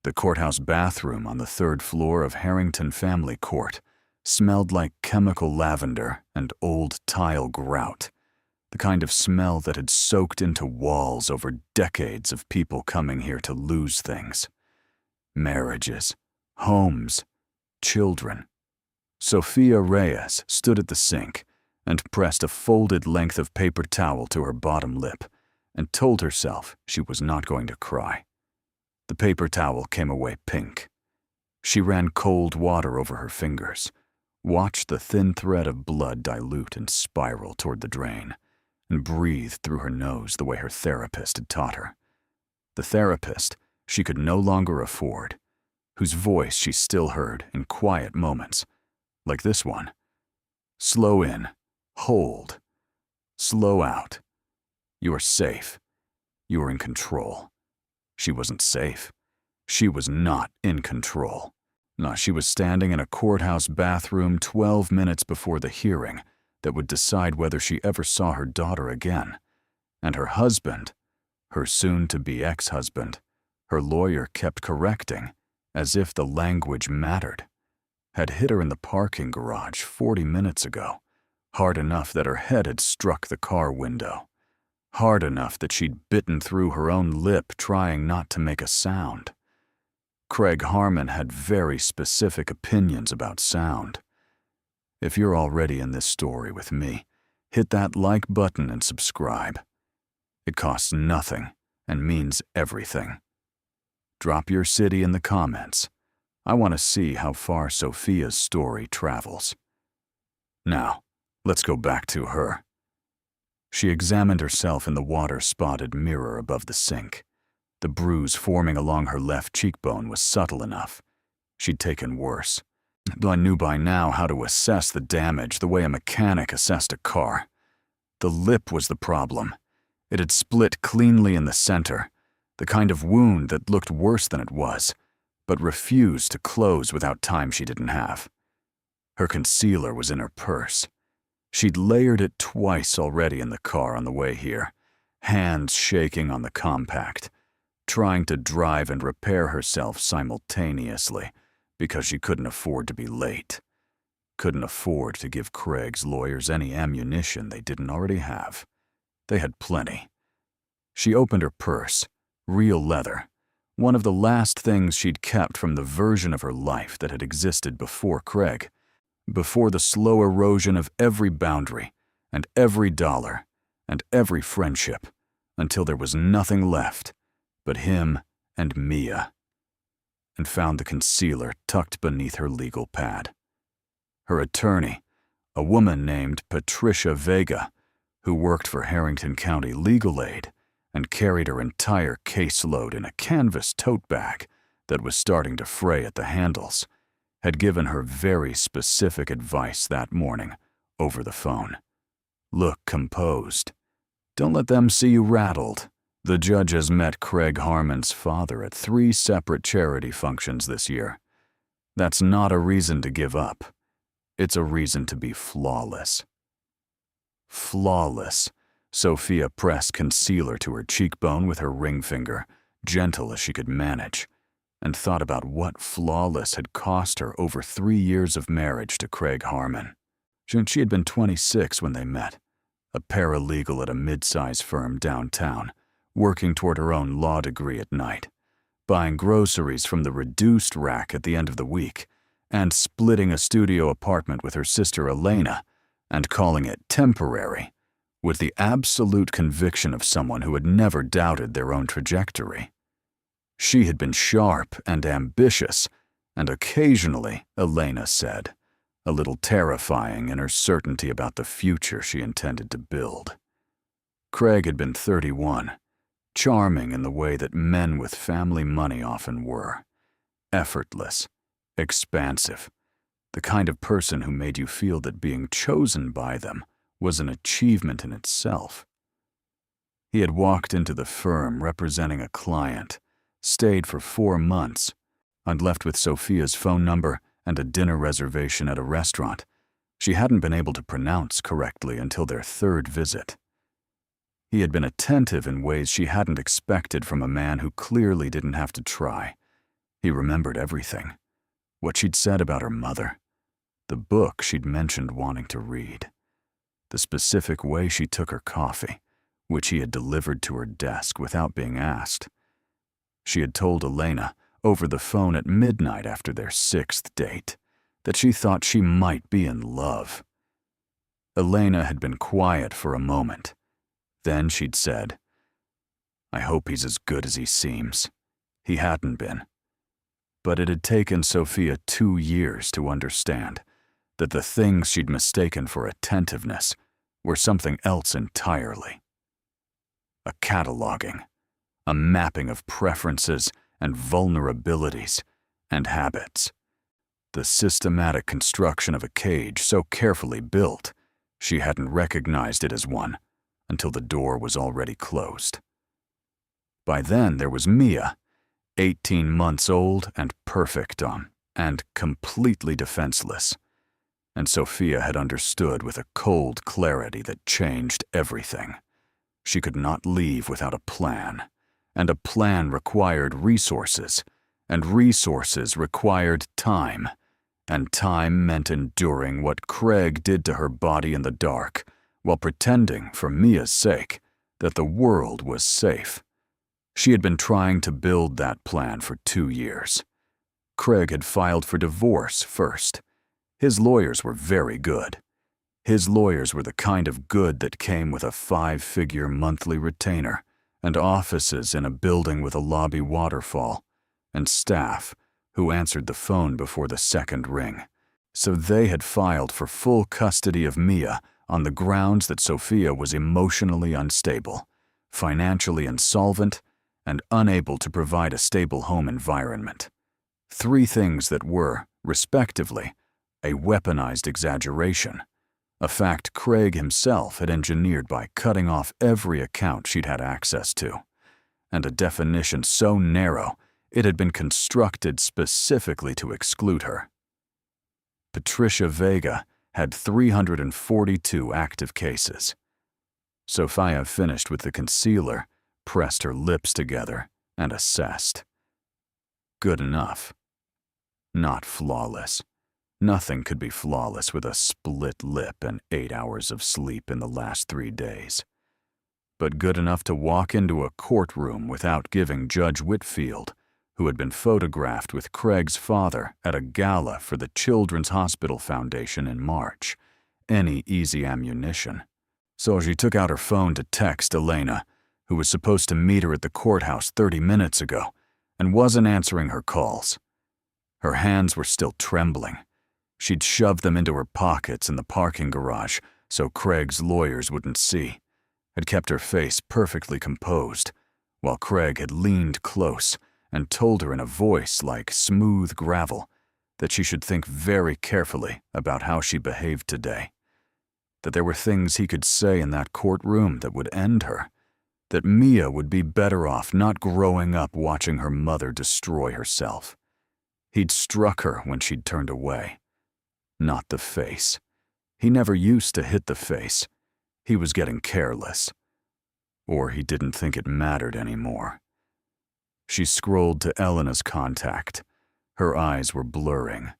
The courthouse bathroom on the third floor of Harrington Family Court smelled like chemical lavender and old tile grout, the kind of smell that had soaked into walls over decades of people coming here to lose things. Marriages, homes, children. Sofia Reyes stood at the sink and pressed a folded length of paper towel to her bottom lip and told herself she was not going to cry. The paper towel came away pink. She ran cold water over her fingers, watched the thin thread of blood dilute and spiral toward the drain, and breathed through her nose the way her therapist had taught her. The therapist she could no longer afford, whose voice she still heard in quiet moments, like this one. Slow in, hold, slow out. You are safe. You are in control. She wasn't safe. She was not in control. No, she was standing in a courthouse bathroom 12 minutes before the hearing that would decide whether she ever saw her daughter again. And her husband, her soon-to-be ex-husband, her lawyer kept correcting, as if the language mattered, had hit her in the parking garage 40 minutes ago, hard enough that her head had struck the car window, hard enough that she'd bitten through her own lip trying not to make a sound. Craig Harmon had very specific opinions about sound. If you're already in this story with me, hit that like button and subscribe. It costs nothing and means everything. Drop your city in the comments. I want to see how far Sofia's story travels. Now, let's go back to her. She examined herself in the water-spotted mirror above the sink. The bruise forming along her left cheekbone was subtle enough. She'd taken worse. I knew by now how to assess the damage the way a mechanic assessed a car. The lip was the problem. It had split cleanly in the center, the kind of wound that looked worse than it was, but refused to close without time she didn't have. Her concealer was in her purse. She'd layered it twice already in the car on the way here, hands shaking on the compact, trying to drive and repair herself simultaneously because she couldn't afford to be late. Couldn't afford to give Craig's lawyers any ammunition they didn't already have. They had plenty. She opened her purse, real leather, one of the last things she'd kept from the version of her life that had existed before Craig, before the slow erosion of every boundary and every dollar and every friendship, until there was nothing left but him and Mia, and found the concealer tucked beneath her legal pad. Her attorney, a woman named Patricia Vega, who worked for Harrington County Legal Aid and carried her entire caseload in a canvas tote bag that was starting to fray at the handles, had given her very specific advice that morning over the phone. Look composed. Don't let them see you rattled. The judge has met Craig Harmon's father at 3 separate charity functions this year. That's not a reason to give up. It's a reason to be flawless. Flawless. Sofia pressed concealer to her cheekbone with her ring finger, gentle as she could manage, and thought about what flawless had cost her over 3 years of marriage to Craig Harmon. She had been 26 when they met, a paralegal at a mid-size firm downtown, working toward her own law degree at night, buying groceries from the reduced rack at the end of the week, and splitting a studio apartment with her sister Elena, and calling it temporary, with the absolute conviction of someone who had never doubted their own trajectory. She had been sharp and ambitious, and occasionally, Elena said, a little terrifying in her certainty about the future she intended to build. Craig had been 31, charming in the way that men with family money often were, effortless, expansive, the kind of person who made you feel that being chosen by them was an achievement in itself. He had walked into the firm representing a client, stayed for 4 months, and left with Sofia's phone number and a dinner reservation at a restaurant she hadn't been able to pronounce correctly until their 3rd visit. He had been attentive in ways she hadn't expected from a man who clearly didn't have to try. He remembered everything. What she'd said about her mother. The book she'd mentioned wanting to read. The specific way she took her coffee, which he had delivered to her desk without being asked. She had told Elena, over the phone at midnight after their 6th date, that she thought she might be in love. Elena had been quiet for a moment. Then she'd said, "I hope he's as good as he seems." He hadn't been. But it had taken Sofia 2 years to understand that the things she'd mistaken for attentiveness were something else entirely. A cataloging, a mapping of preferences and vulnerabilities and habits. The systematic construction of a cage so carefully built, she hadn't recognized it as one until the door was already closed. By then there was Mia, 18 months old and perfect and completely defenseless. And Sofia had understood with a cold clarity that changed everything. She could not leave without a plan, and a plan required resources, and resources required time, and time meant enduring what Craig did to her body in the dark, while pretending, for Mia's sake, that the world was safe. She had been trying to build that plan for 2 years. Craig had filed for divorce first. His lawyers were very good. His lawyers were the kind of good that came with a 5-figure monthly retainer, and offices in a building with a lobby waterfall, and staff who answered the phone before the second ring. So they had filed for full custody of Mia on the grounds that Sofia was emotionally unstable, financially insolvent, and unable to provide a stable home environment. 3 things that were, respectively, a weaponized exaggeration, a fact Craig himself had engineered by cutting off every account she'd had access to, and a definition so narrow it had been constructed specifically to exclude her. Patricia Vega had 342 active cases. Sofia finished with the concealer, pressed her lips together, and assessed. Good enough. Not flawless. Nothing could be flawless with a split lip and 8 hours of sleep in the last 3 days. But good enough to walk into a courtroom without giving Judge Whitfield, who had been photographed with Craig's father at a gala for the Children's Hospital Foundation in March, any easy ammunition. So she took out her phone to text Elena, who was supposed to meet her at the courthouse 30 minutes ago, and wasn't answering her calls. Her hands were still trembling. She'd shoved them into her pockets in the parking garage so Craig's lawyers wouldn't see, had kept her face perfectly composed, while Craig had leaned close and told her in a voice like smooth gravel that she should think very carefully about how she behaved today, that there were things he could say in that courtroom that would end her, that Mia would be better off not growing up watching her mother destroy herself. He'd struck her when she'd turned away. Not the face. He never used to hit the face. He was getting careless. Or he didn't think it mattered anymore. She scrolled to Elena's contact. Her eyes were blurring.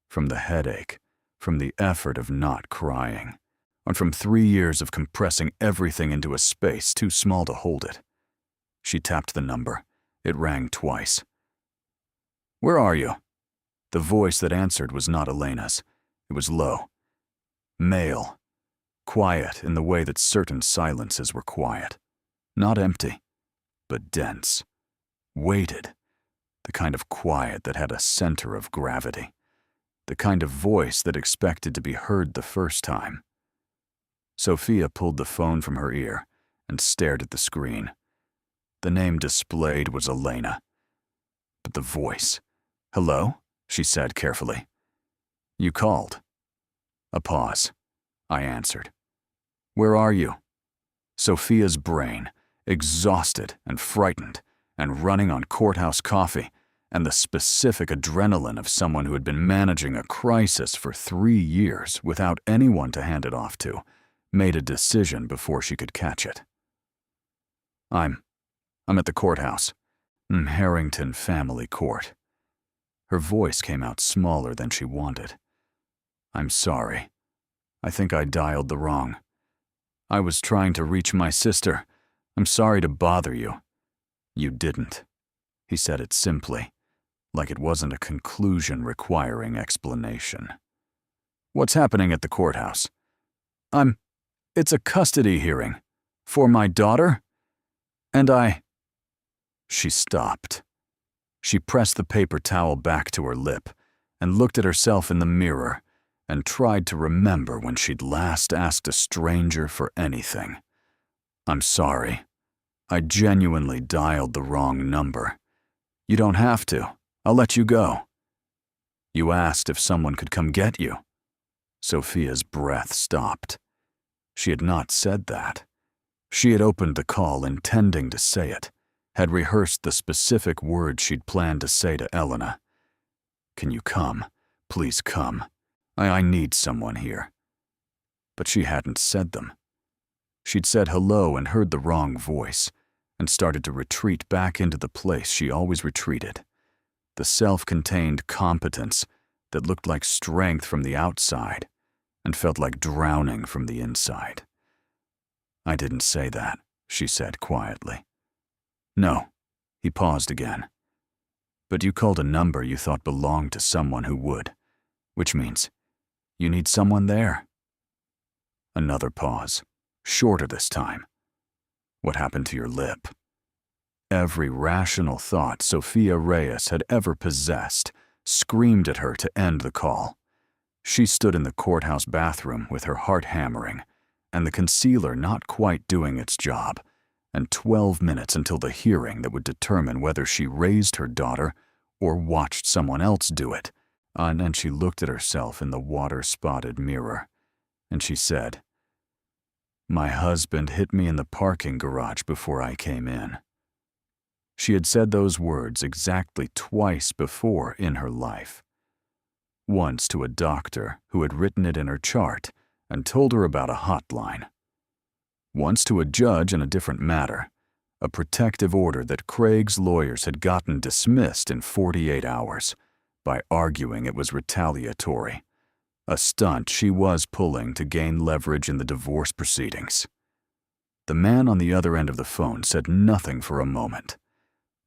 From the headache, from the effort of not crying, and from 3 years of compressing everything into a space too small to hold it. She tapped the number. It rang twice. "Where are you?" The voice that answered was not Elena's. It was low. Male. Quiet in the way that certain silences were quiet. Not empty, but dense. Weighted. The kind of quiet that had a center of gravity. The kind of voice that expected to be heard the first time. Sofia pulled the phone from her ear and stared at the screen. The name displayed was Elena. But the voice. "Hello?" she said carefully. "You called." A pause. I answered. "Where are you?" Sofia's brain, exhausted and frightened, and running on courthouse coffee, and the specific adrenaline of someone who had been managing a crisis for 3 years without anyone to hand it off to, made a decision before she could catch it. I'm at the courthouse. Harrington Family Court." Her voice came out smaller than she wanted. "I'm sorry. I think I dialed the wrong. I was trying to reach my sister. I'm sorry to bother you." "You didn't." He said it simply, like it wasn't a conclusion requiring explanation. "What's happening at the courthouse?" It's a custody hearing. For my daughter? And She stopped. She pressed the paper towel back to her lip and looked at herself in the mirror and tried to remember when she'd last asked a stranger for anything. "I'm sorry. I genuinely dialed the wrong number. You don't have to. I'll let you go." "You asked if someone could come get you." Sofia's breath stopped. She had not said that. She had opened the call intending to say it, had rehearsed the specific words she'd planned to say to Elena. "Can you come? Please come. I need someone here." But she hadn't said them. She'd said hello and heard the wrong voice, and started to retreat back into the place she always retreated. The self-contained competence that looked like strength from the outside and felt like drowning from the inside. "I didn't say that," she said quietly. "No." He paused again. "But you called a number you thought belonged to someone who would, which means you need someone there." Another pause, shorter this time. "What happened to your lip?" Every rational thought Sofia Reyes had ever possessed screamed at her to end the call. She stood in the courthouse bathroom with her heart hammering, and the concealer not quite doing its job, and 12 minutes until the hearing that would determine whether she raised her daughter or watched someone else do it. And she looked at herself in the water-spotted mirror, and she said, "My husband hit me in the parking garage before I came in." She had said those words exactly twice before in her life. Once to a doctor who had written it in her chart and told her about a hotline. Once to a judge in a different matter, a protective order that Craig's lawyers had gotten dismissed in 48 hours by arguing it was retaliatory, a stunt she was pulling to gain leverage in the divorce proceedings. The man on the other end of the phone said nothing for a moment,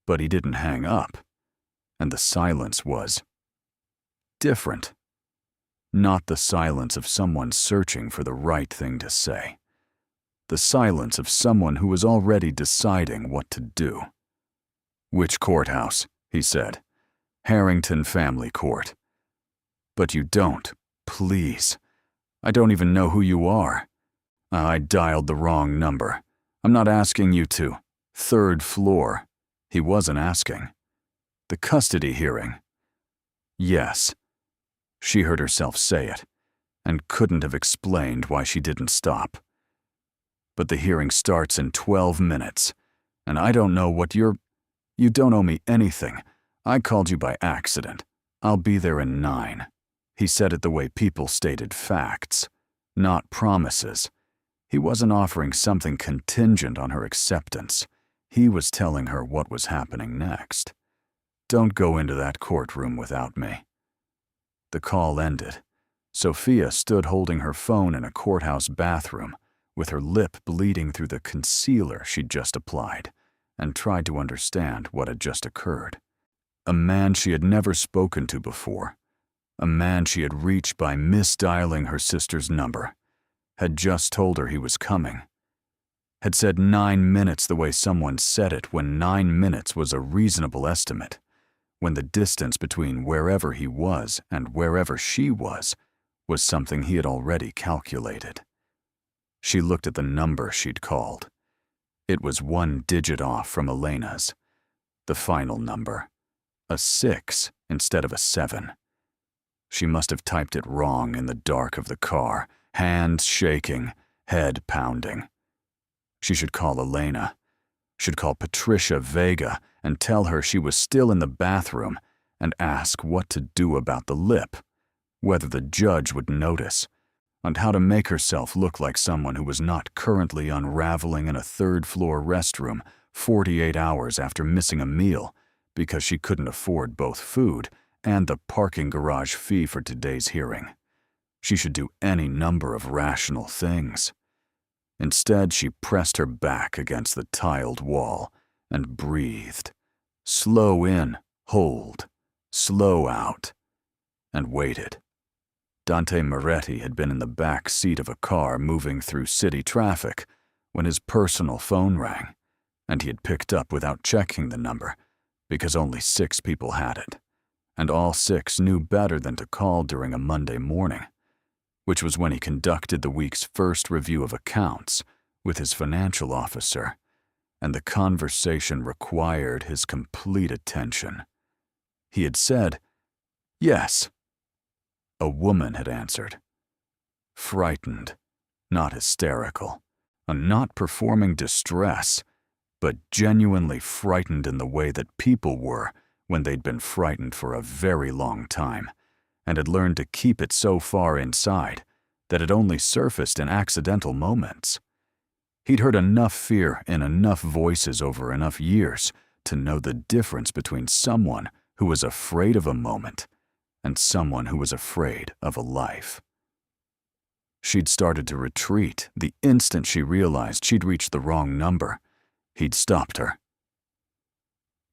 but he didn't hang up, and the silence was different. Not the silence of someone searching for the right thing to say. The silence of someone who was already deciding what to do. "Which courthouse?" he said. "Harrington Family Court." "But you don't. Please. I don't even know who you are." "I dialed the wrong number. I'm not asking you to." "Third floor." He wasn't asking. "The custody hearing." "Yes." She heard herself say it, and couldn't have explained why she didn't stop. "But the hearing starts in 12 minutes, and I don't know what You don't owe me anything. I called you by accident. I'll be there in 9. He said it the way people stated facts, not promises. He wasn't offering something contingent on her acceptance. He was telling her what was happening next. "Don't go into that courtroom without me." The call ended. Sofia stood holding her phone in a courthouse bathroom, with her lip bleeding through the concealer she'd just applied, and tried to understand what had just occurred. A man she had never spoken to before, a man she had reached by misdialing her sister's number, had just told her he was coming, had said 9 minutes the way someone said it when 9 minutes was a reasonable estimate, when the distance between wherever he was and wherever she was something he had already calculated. She looked at the number she'd called. It was 1 digit off from Elena's. The final number. A 6 instead of a 7. She must have typed it wrong in the dark of the car, hands shaking, head pounding. She should call Elena. Should call Patricia Vega and tell her she was still in the bathroom and ask what to do about the lip, whether the judge would notice, and how to make herself look like someone who was not currently unraveling in a third-floor restroom 48 hours after missing a meal because she couldn't afford both food and the parking garage fee for today's hearing. She should do any number of rational things. Instead, she pressed her back against the tiled wall and breathed. Slow in, hold, slow out, and waited. Dante Maretti had been in the back seat of a car moving through city traffic when his personal phone rang, and he had picked up without checking the number because only 6 people had it, and all 6 knew better than to call during a Monday morning, which was when he conducted the week's first review of accounts with his financial officer, and the conversation required his complete attention. He had said, "Yes." A woman had answered. Frightened, not hysterical, and not performing distress, but genuinely frightened in the way that people were when they'd been frightened for a very long time, and had learned to keep it so far inside that it only surfaced in accidental moments. He'd heard enough fear in enough voices over enough years to know the difference between someone who was afraid of a moment and someone who was afraid of a life. She'd started to retreat the instant she realized she'd reached the wrong number. He'd stopped her.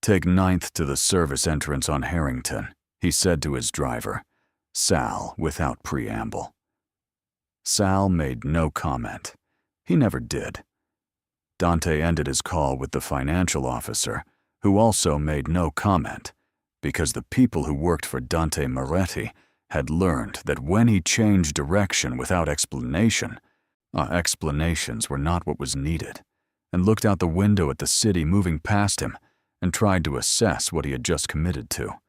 "Take 9th to the service entrance on Harrington," he said to his driver, Sal, without preamble. Sal made no comment. He never did. Dante ended his call with the financial officer, who also made no comment, because the people who worked for Dante Maretti had learned that when he changed direction without explanation, explanations were not what was needed, and looked out the window at the city moving past him and tried to assess what he had just committed to.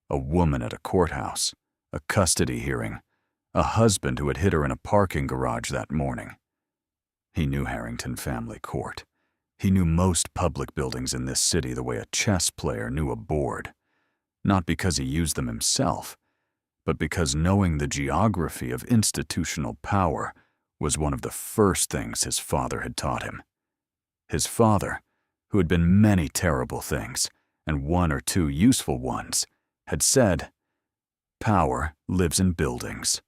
A woman at a courthouse, a custody hearing, a husband who had hit her in a parking garage that morning. He knew Harrington Family Court. He knew most public buildings in this city the way a chess player knew a board, not because he used them himself, but because knowing the geography of institutional power was one of the first things his father had taught him. His father, who had been many terrible things and 1 or 2 useful ones, had said, "Power lives in buildings.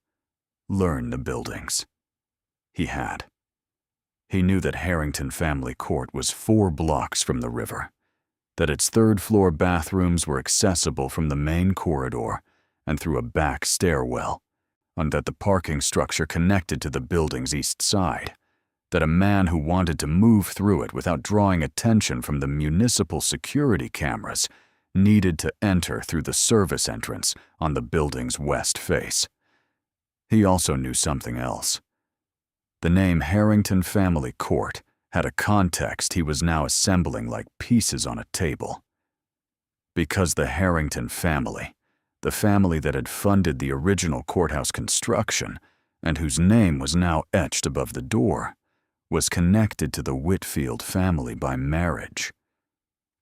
Learn the buildings." He had. He knew that Harrington Family Court was 4 blocks from the river, that its 3rd-floor bathrooms were accessible from the main corridor and through a back stairwell, and that the parking structure connected to the building's east side, that a man who wanted to move through it without drawing attention from the municipal security cameras needed to enter through the service entrance on the building's west face. He also knew something else. The name Harrington Family Court had a context he was now assembling like pieces on a table. Because the Harrington family, the family that had funded the original courthouse construction and whose name was now etched above the door, was connected to the Whitfield family by marriage.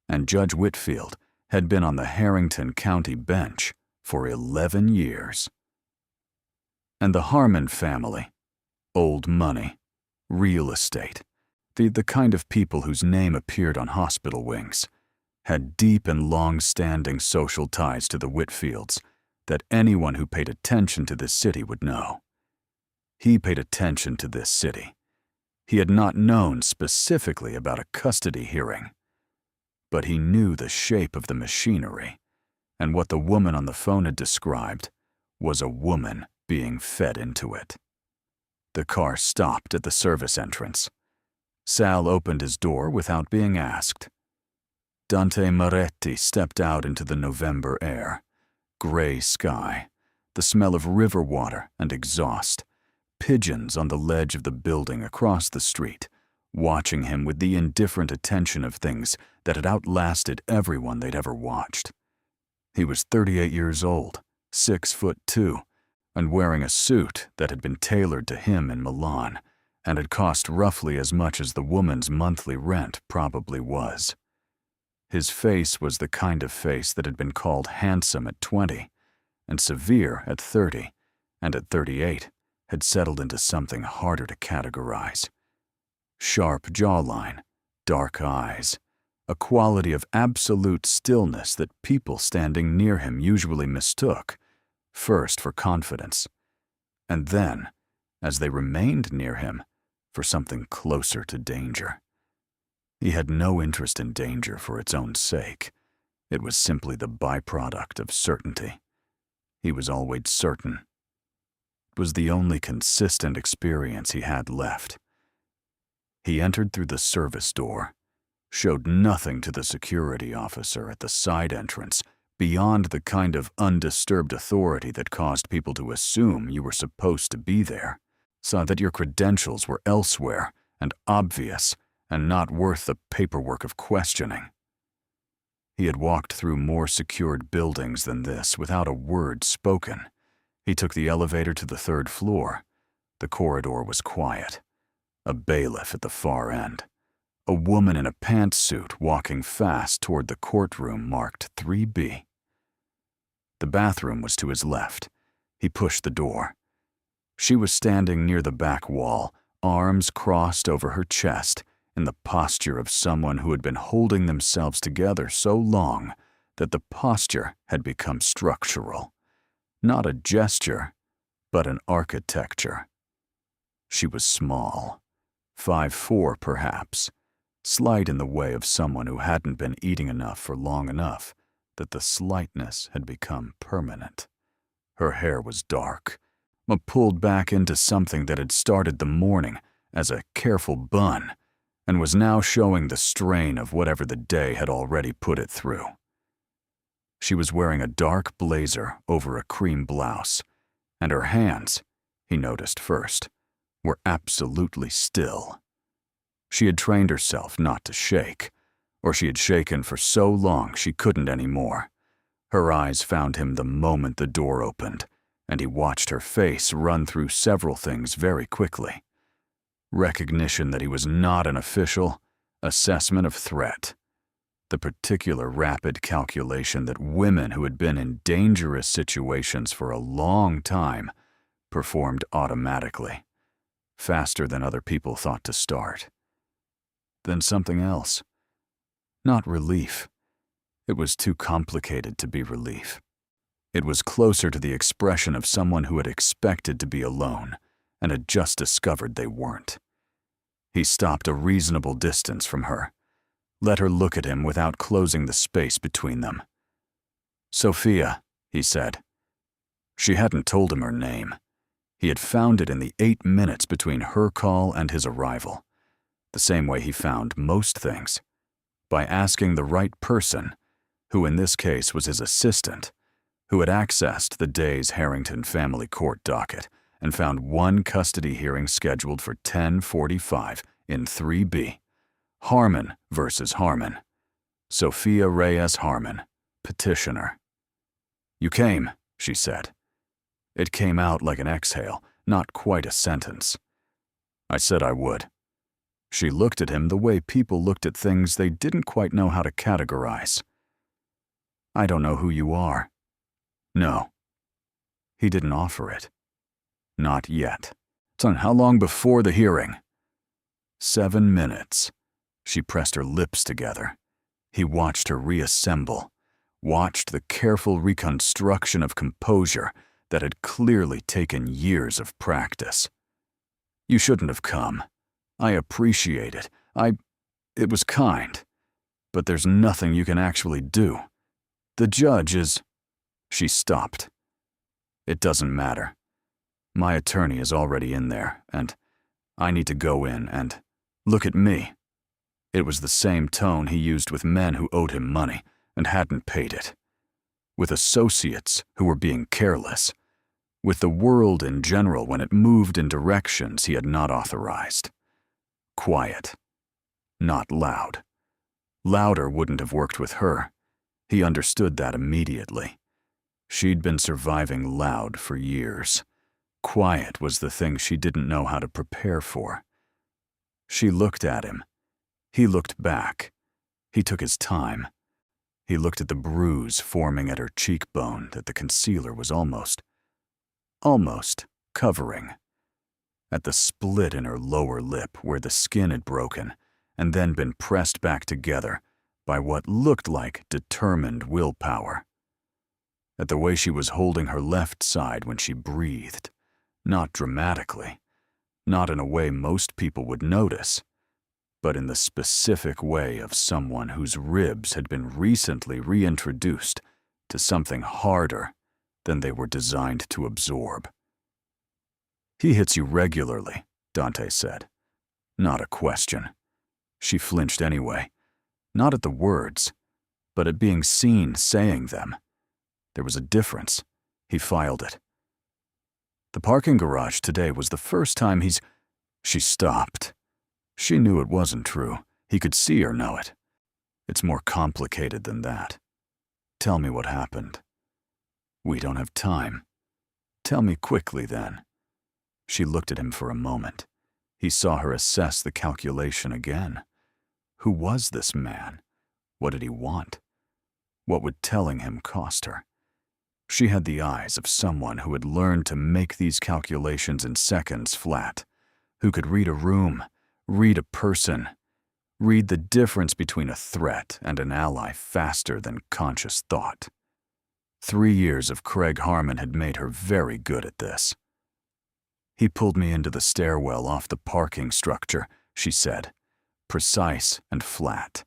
And Judge Whitfield had been on the Harrington County bench for 11 years. And the Harmon family, old money, real estate, the kind of people whose name appeared on hospital wings, had deep and long-standing social ties to the Whitfields that anyone who paid attention to this city would know. He paid attention to this city. He had not known specifically about a custody hearing, but he knew the shape of the machinery, and what the woman on the phone had described was a woman being fed into it. The car stopped at the service entrance. Sal opened his door without being asked. Dante Maretti stepped out into the November air, gray sky, the smell of river water and exhaust, pigeons on the ledge of the building across the street, watching him with the indifferent attention of things that had outlasted everyone they'd ever watched. He was 38 years old, 6'2", and wearing a suit that had been tailored to him in Milan and had cost roughly as much as the woman's monthly rent probably was. His face was the kind of face that had been called handsome at 20, and severe at 30, and at 38 had settled into something harder to categorize. Sharp jawline, dark eyes, a quality of absolute stillness that people standing near him usually mistook, first for confidence, and then, as they remained near him, for something closer to danger. He had no interest in danger for its own sake. It was simply the byproduct of certainty. He was always certain. It was the only consistent experience he had left. He entered through the service door, showed nothing to the security officer at the side entrance beyond the kind of undisturbed authority that caused people to assume you were supposed to be there, saw that your credentials were elsewhere and obvious and not worth the paperwork of questioning. He had walked through more secured buildings than this without a word spoken. He took the elevator to the 3rd floor. The corridor was quiet. A bailiff at the far end. A woman in a pantsuit walking fast toward the courtroom marked 3B. The bathroom was to his left. He pushed the door. She was standing near the back wall, arms crossed over her chest, in the posture of someone who had been holding themselves together so long that the posture had become structural. Not a gesture, but an architecture. She was small, 5'4" perhaps, slight in the way of someone who hadn't been eating enough for long enough that the slightness had become permanent. Her hair was dark, pulled back into something that had started the morning as a careful bun and was now showing the strain of whatever the day had already put it through. She was wearing a dark blazer over a cream blouse, and her hands, he noticed first, were absolutely still. She had trained herself not to shake, or she had shaken for so long she couldn't anymore. Her eyes found him the moment the door opened, and he watched her face run through several things very quickly. Recognition that he was not an official, assessment of threat, the particular rapid calculation that women who had been in dangerous situations for a long time performed automatically, faster than other people thought to start. Then something else. Not relief. It was too complicated to be relief. It was closer to the expression of someone who had expected to be alone and had just discovered they weren't. He stopped a reasonable distance from her, let her look at him without closing the space between them. "Sofia," he said. She hadn't told him her name. He had found it in the 8 minutes between her call and his arrival, the same way he found most things, by asking the right person, who in this case was his assistant, who had accessed the day's Harrington family court docket and found one custody hearing scheduled for 10:45 in 3B. Harmon versus Harmon. Sofia Reyes Harmon, petitioner. "You came," she said. It came out like an exhale, not quite a sentence. "I said I would." She looked at him the way people looked at things they didn't quite know how to categorize. "I don't know who you are." "No." He didn't offer it. Not yet. "Son, how long before the hearing?" 7 minutes. She pressed her lips together. He watched her reassemble, watched the careful reconstruction of composure that had clearly taken years of practice. "You shouldn't have come. I appreciate it. It was kind. But there's nothing you can actually do. The judge is—" She stopped. "It doesn't matter. My attorney is already in there, and I need to go in and look at me." It was the same tone he used with men who owed him money and hadn't paid it, with associates who were being careless, with the world in general when it moved in directions he had not authorized. Quiet, not loud. Louder wouldn't have worked with her. He understood that immediately. She'd been surviving loud for years. Quiet was the thing she didn't know how to prepare for. She looked at him. He looked back. He took his time. He looked at the bruise forming at her cheekbone that the concealer was almost covering, at the split in her lower lip where the skin had broken and then been pressed back together by what looked like determined willpower. At the way she was holding her left side when she breathed, not dramatically, not in a way most people would notice, but in the specific way of someone whose ribs had been recently reintroduced to something harder than they were designed to absorb. "He hits you regularly," Dante said. Not a question. She flinched anyway, not at the words, but at being seen saying them. There was a difference. He filed it. "The parking garage today was the first time he's—" She stopped. She knew it wasn't true. He could see her know it. "It's more complicated than that. Tell me what happened." "We don't have time." "Tell me quickly, then." She looked at him for a moment. He saw her assess the calculation again. Who was this man? What did he want? What would telling him cost her? She had the eyes of someone who had learned to make these calculations in seconds flat, who could read a room, read a person, read the difference between a threat and an ally faster than conscious thought. 3 years of Craig Harmon had made her very good at this. "He pulled me into the stairwell off the parking structure," she said, precise and flat,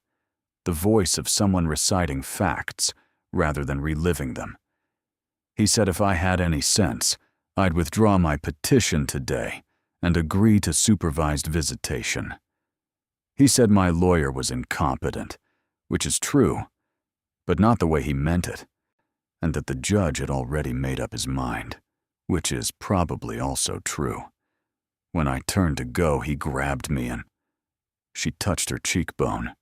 the voice of someone reciting facts rather than reliving them. "He said if I had any sense, I'd withdraw my petition today and agree to supervised visitation. He said my lawyer was incompetent, which is true, but not the way he meant it, and that the judge had already made up his mind, which is probably also true. When I turned to go, he grabbed me and—" She touched her cheekbone.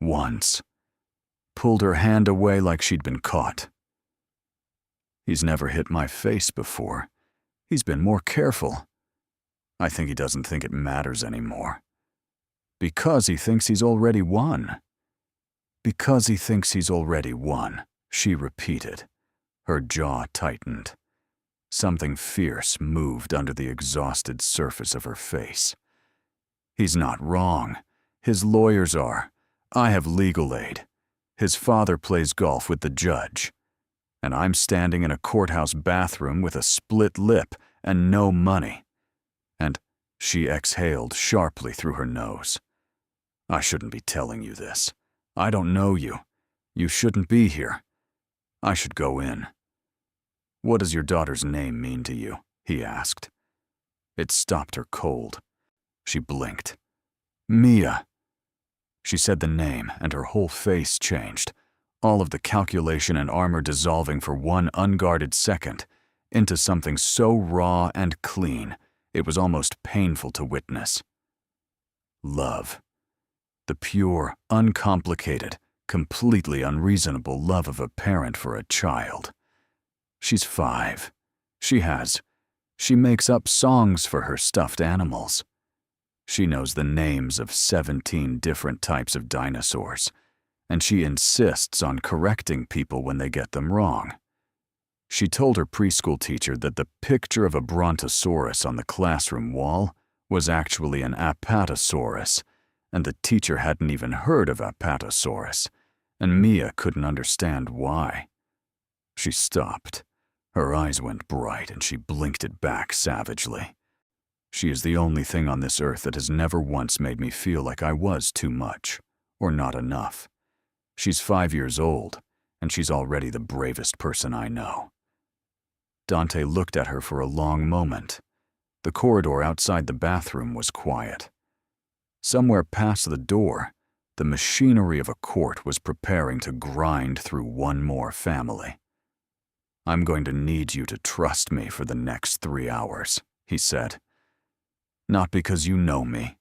"Once. Pulled her hand away like she'd been caught. He's never hit my face before. He's been more careful. I think he doesn't think it matters anymore. Because he thinks he's already won." "Because he thinks he's already won," she repeated. Her jaw tightened. Something fierce moved under the exhausted surface of her face. "He's not wrong. His lawyers are. I have legal aid. His father plays golf with the judge. And I'm standing in a courthouse bathroom with a split lip and no money." And she exhaled sharply through her nose. "I shouldn't be telling you this. I don't know you. You shouldn't be here. I should go in." "What does your daughter's name mean to you?" he asked. It stopped her cold. She blinked. "Mia." She said the name, and her whole face changed, all of the calculation and armor dissolving for one unguarded second into something so raw and clean it was almost painful to witness. Love. The pure, uncomplicated, completely unreasonable love of a parent for a child. She's 5. She makes up songs for her stuffed animals. She knows the names of 17 different types of dinosaurs, and she insists on correcting people when they get them wrong. She told her preschool teacher that the picture of a brontosaurus on the classroom wall was actually an apatosaurus, and the teacher hadn't even heard of apatosaurus, and Mia couldn't understand why. She stopped. Her eyes went bright, and she blinked it back savagely. She is the only thing on this earth that has never once made me feel like I was too much, or not enough. She's 5 years old, and she's already the bravest person I know. Dante looked at her for a long moment. The corridor outside the bathroom was quiet. Somewhere past the door, the machinery of a court was preparing to grind through one more family. "I'm going to need you to trust me for the next 3 hours," he said. "Not because you know me,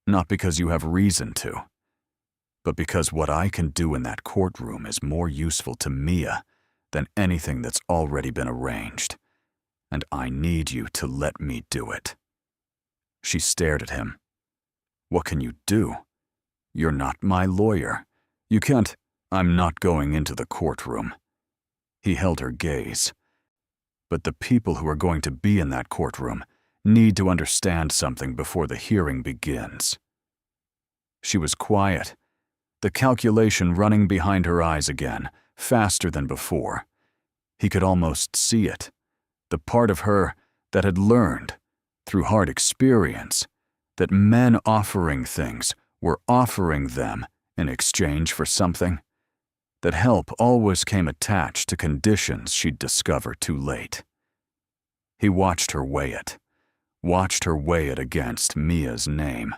not because you have reason to, but because what I can do in that courtroom is more useful to Mia than anything that's already been arranged, and I need you to let me do it." She stared at him. "What can you do? You're not my lawyer. You can't—" "I'm not going into the courtroom." He held her gaze. "But the people who are going to be in that courtroom need to understand something before the hearing begins." She was quiet. the calculation running behind her eyes again, faster than before. He could almost see it, the part of her that had learned, through hard experience, that men offering things were offering them in exchange for something, that help always came attached to conditions she'd discover too late. He watched her weigh it against Mia's name,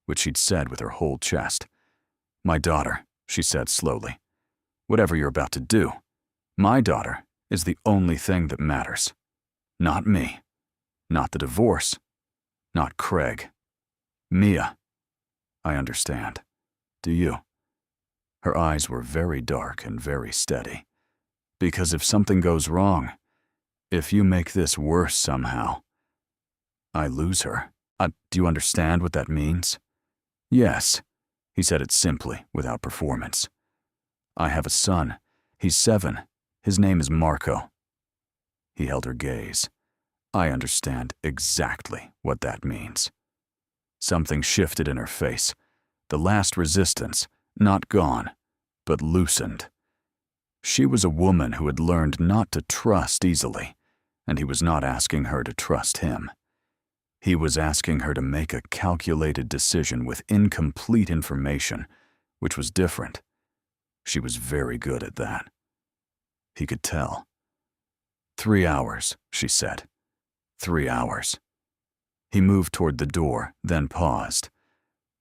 which she'd said with her whole chest. "My daughter," she said slowly. "Whatever you're about to do, my daughter is the only thing that matters. Not me. Not the divorce. Not Craig. Mia. I understand. Do you?" Her eyes were very dark and very steady. "Because if something goes wrong, if you make this worse somehow, I lose her. Do you understand what that means?" "Yes." He said it simply, without performance. "I have a son. He's 7. His name is Marco." He held her gaze. "I understand exactly what that means." Something shifted in her face. The last resistance, not gone, but loosened. She was a woman who had learned not to trust easily, and he was not asking her to trust him. He was asking her to make a calculated decision with incomplete information, which was different. She was very good at that. He could tell. 3 hours, she said. 3 hours. He moved toward the door, then paused.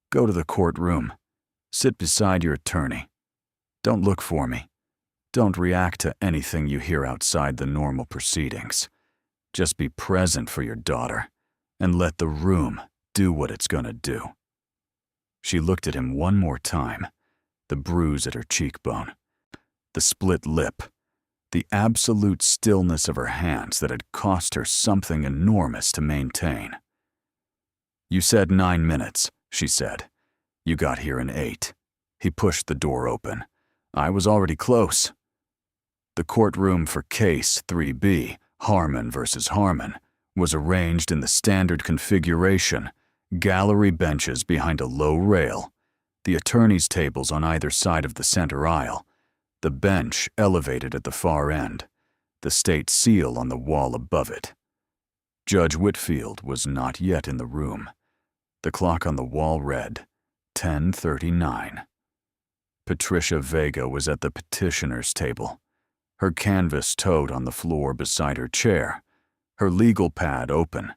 "Go to the courtroom. Sit beside your attorney. Don't look for me. Don't react to anything you hear outside the normal proceedings. Just be present for your daughter, and let the room do what it's gonna do." She looked at him one more time, the bruise at her cheekbone, the split lip, the absolute stillness of her hands that had cost her something enormous to maintain. "You said 9 minutes, she said. "You got here in 8. He pushed the door open. "I was already close." The courtroom for Case 3B, Harmon versus Harmon, was arranged in the standard configuration, gallery benches behind a low rail, the attorney's tables on either side of the center aisle, the bench elevated at the far end, the state seal on the wall above it. Judge Whitfield was not yet in the room. The clock on the wall read 10:39. Patricia Vega was at the petitioner's table, her canvas tote on the floor beside her chair, her legal pad open,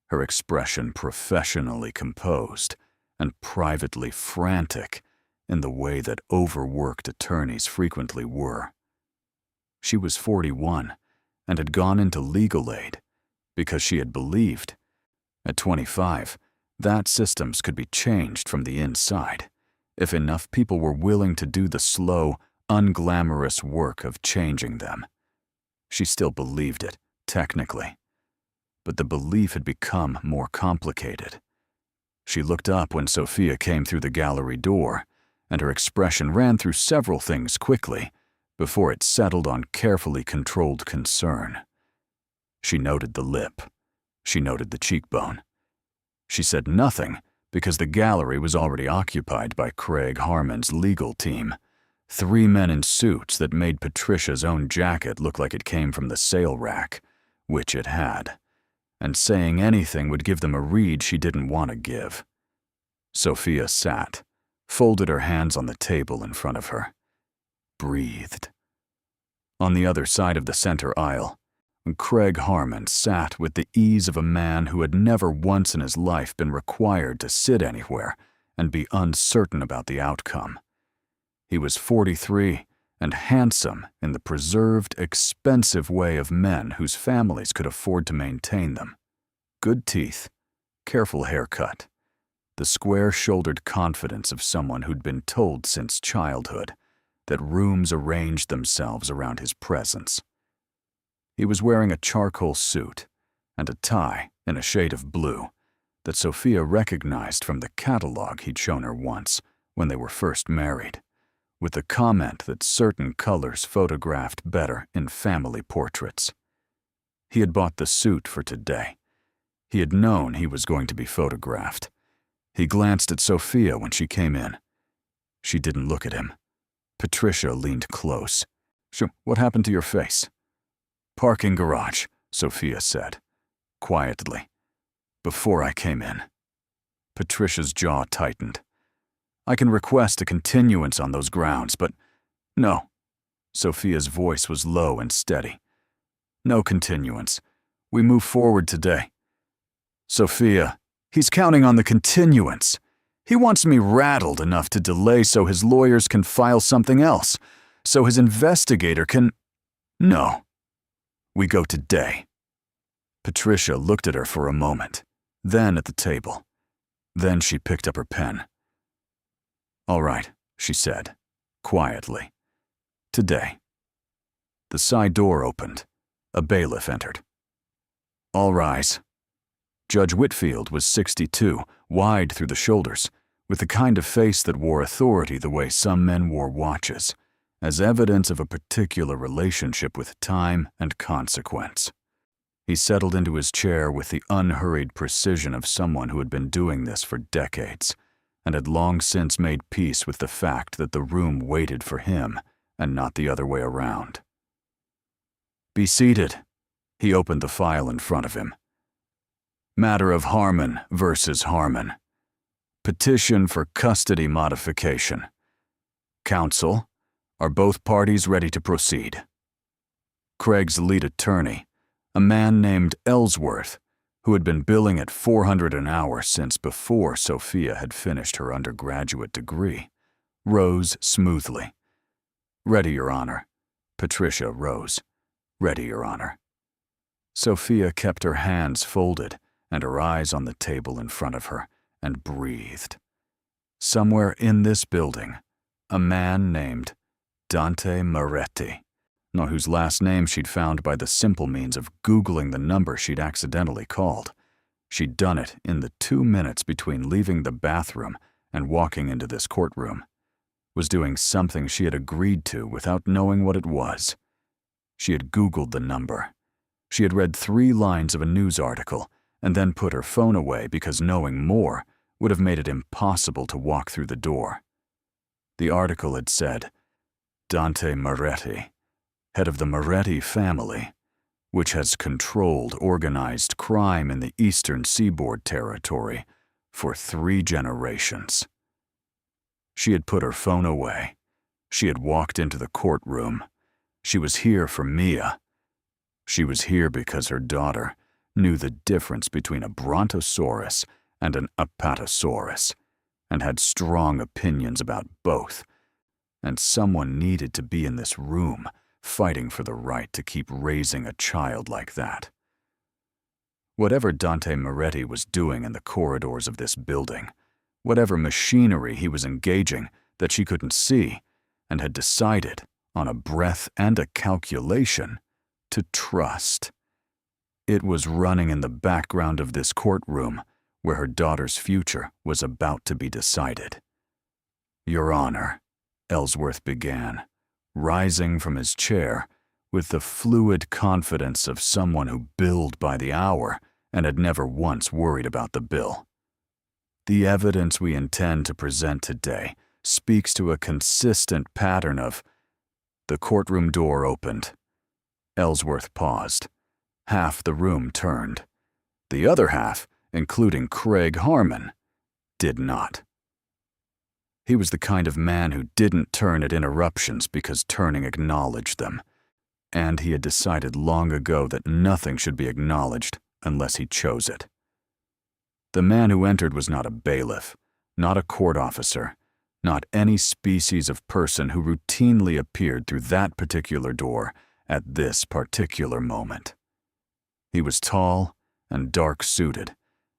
her expression professionally composed and privately frantic in the way that overworked attorneys frequently were. She was 41 and had gone into legal aid because she had believed, at 25, that systems could be changed from the inside if enough people were willing to do the slow, unglamorous work of changing them. She still believed it, technically. But the belief had become more complicated. She looked up when Sofia came through the gallery door, and her expression ran through several things quickly before it settled on carefully controlled concern. She noted the lip. She noted the cheekbone. She said nothing because the gallery was already occupied by Craig Harmon's legal team, 3 men in suits that made Patricia's own jacket look like it came from the sale rack, which it had, and saying anything would give them a read she didn't want to give. Sofia sat, folded her hands on the table in front of her, breathed. On the other side of the center aisle, Craig Harmon sat with the ease of a man who had never once in his life been required to sit anywhere and be uncertain about the outcome. He was 43 and handsome in the preserved, expensive way of men whose families could afford to maintain them. Good teeth, careful haircut, the square-shouldered confidence of someone who'd been told since childhood that rooms arranged themselves around his presence. He was wearing a charcoal suit and a tie in a shade of blue that Sofia recognized from the catalog he'd shown her once when they were first married, with the comment that certain colors photographed better in family portraits. He had bought the suit for today. He had known he was going to be photographed. He glanced at Sofia when she came in. She didn't look at him. Patricia leaned close. "Sure, what happened to your face?" "Parking garage," Sofia said, quietly. "Before I came in." Patricia's jaw tightened. "I can request a continuance on those grounds, but no." Sofia's voice was low and steady. "No continuance. We move forward today." "Sofia, he's counting on the continuance. He wants me rattled enough to delay so his lawyers can file something else, so his investigator can—" "No. We go today." Patricia looked at her for a moment, then at the table. Then she picked up her pen. "All right," she said, quietly. "Today." The side door opened. A bailiff entered. "All rise." Judge Whitfield was 62, wide through the shoulders, with the kind of face that wore authority the way some men wore watches, as evidence of a particular relationship with time and consequence. He settled into his chair with the unhurried precision of someone who had been doing this for decades, and had long since made peace with the fact that the room waited for him and not the other way around. "Be seated." He opened the file in front of him. "Matter of Harmon versus Harmon. Petition for custody modification. Counsel, are both parties ready to proceed?" Craig's lead attorney, a man named Ellsworth, who had been billing at $400 an hour since before Sofia had finished her undergraduate degree, rose smoothly. "Ready, Your Honor." Patricia rose. "Ready, Your Honor." Sofia kept her hands folded and her eyes on the table in front of her, and breathed. Somewhere in this building, a man named Dante Maretti, whose last name she'd found by the simple means of Googling the number she'd accidentally called. She'd done it in the 2 minutes between leaving the bathroom and walking into this courtroom. Was doing something she had agreed to without knowing what it was. She had Googled the number. She had read 3 lines of a news article and then put her phone away because knowing more would have made it impossible to walk through the door. The article had said, "Dante Maretti, head of the Maretti family, which has controlled organized crime in the Eastern Seaboard Territory for 3 generations." She had put her phone away. She had walked into the courtroom. She was here for Mia. She was here because her daughter knew the difference between a brontosaurus and an apatosaurus, and had strong opinions about both, and someone needed to be in this room fighting for the right to keep raising a child like that. Whatever Dante Maretti was doing in the corridors of this building, whatever machinery he was engaging that she couldn't see, and had decided, on a breath and a calculation, to trust. It was running in the background of this courtroom where her daughter's future was about to be decided. "Your Honor," Ellsworth began, rising from his chair with the fluid confidence of someone who billed by the hour and had never once worried about the bill. "The evidence we intend to present today speaks to a consistent pattern of—" The courtroom door opened. Ellsworth paused. Half the room turned. The other half, including Craig Harmon, did not. He was the kind of man who didn't turn at interruptions because turning acknowledged them, and he had decided long ago that nothing should be acknowledged unless he chose it. The man who entered was not a bailiff, not a court officer, not any species of person who routinely appeared through that particular door at this particular moment. He was tall and dark-suited,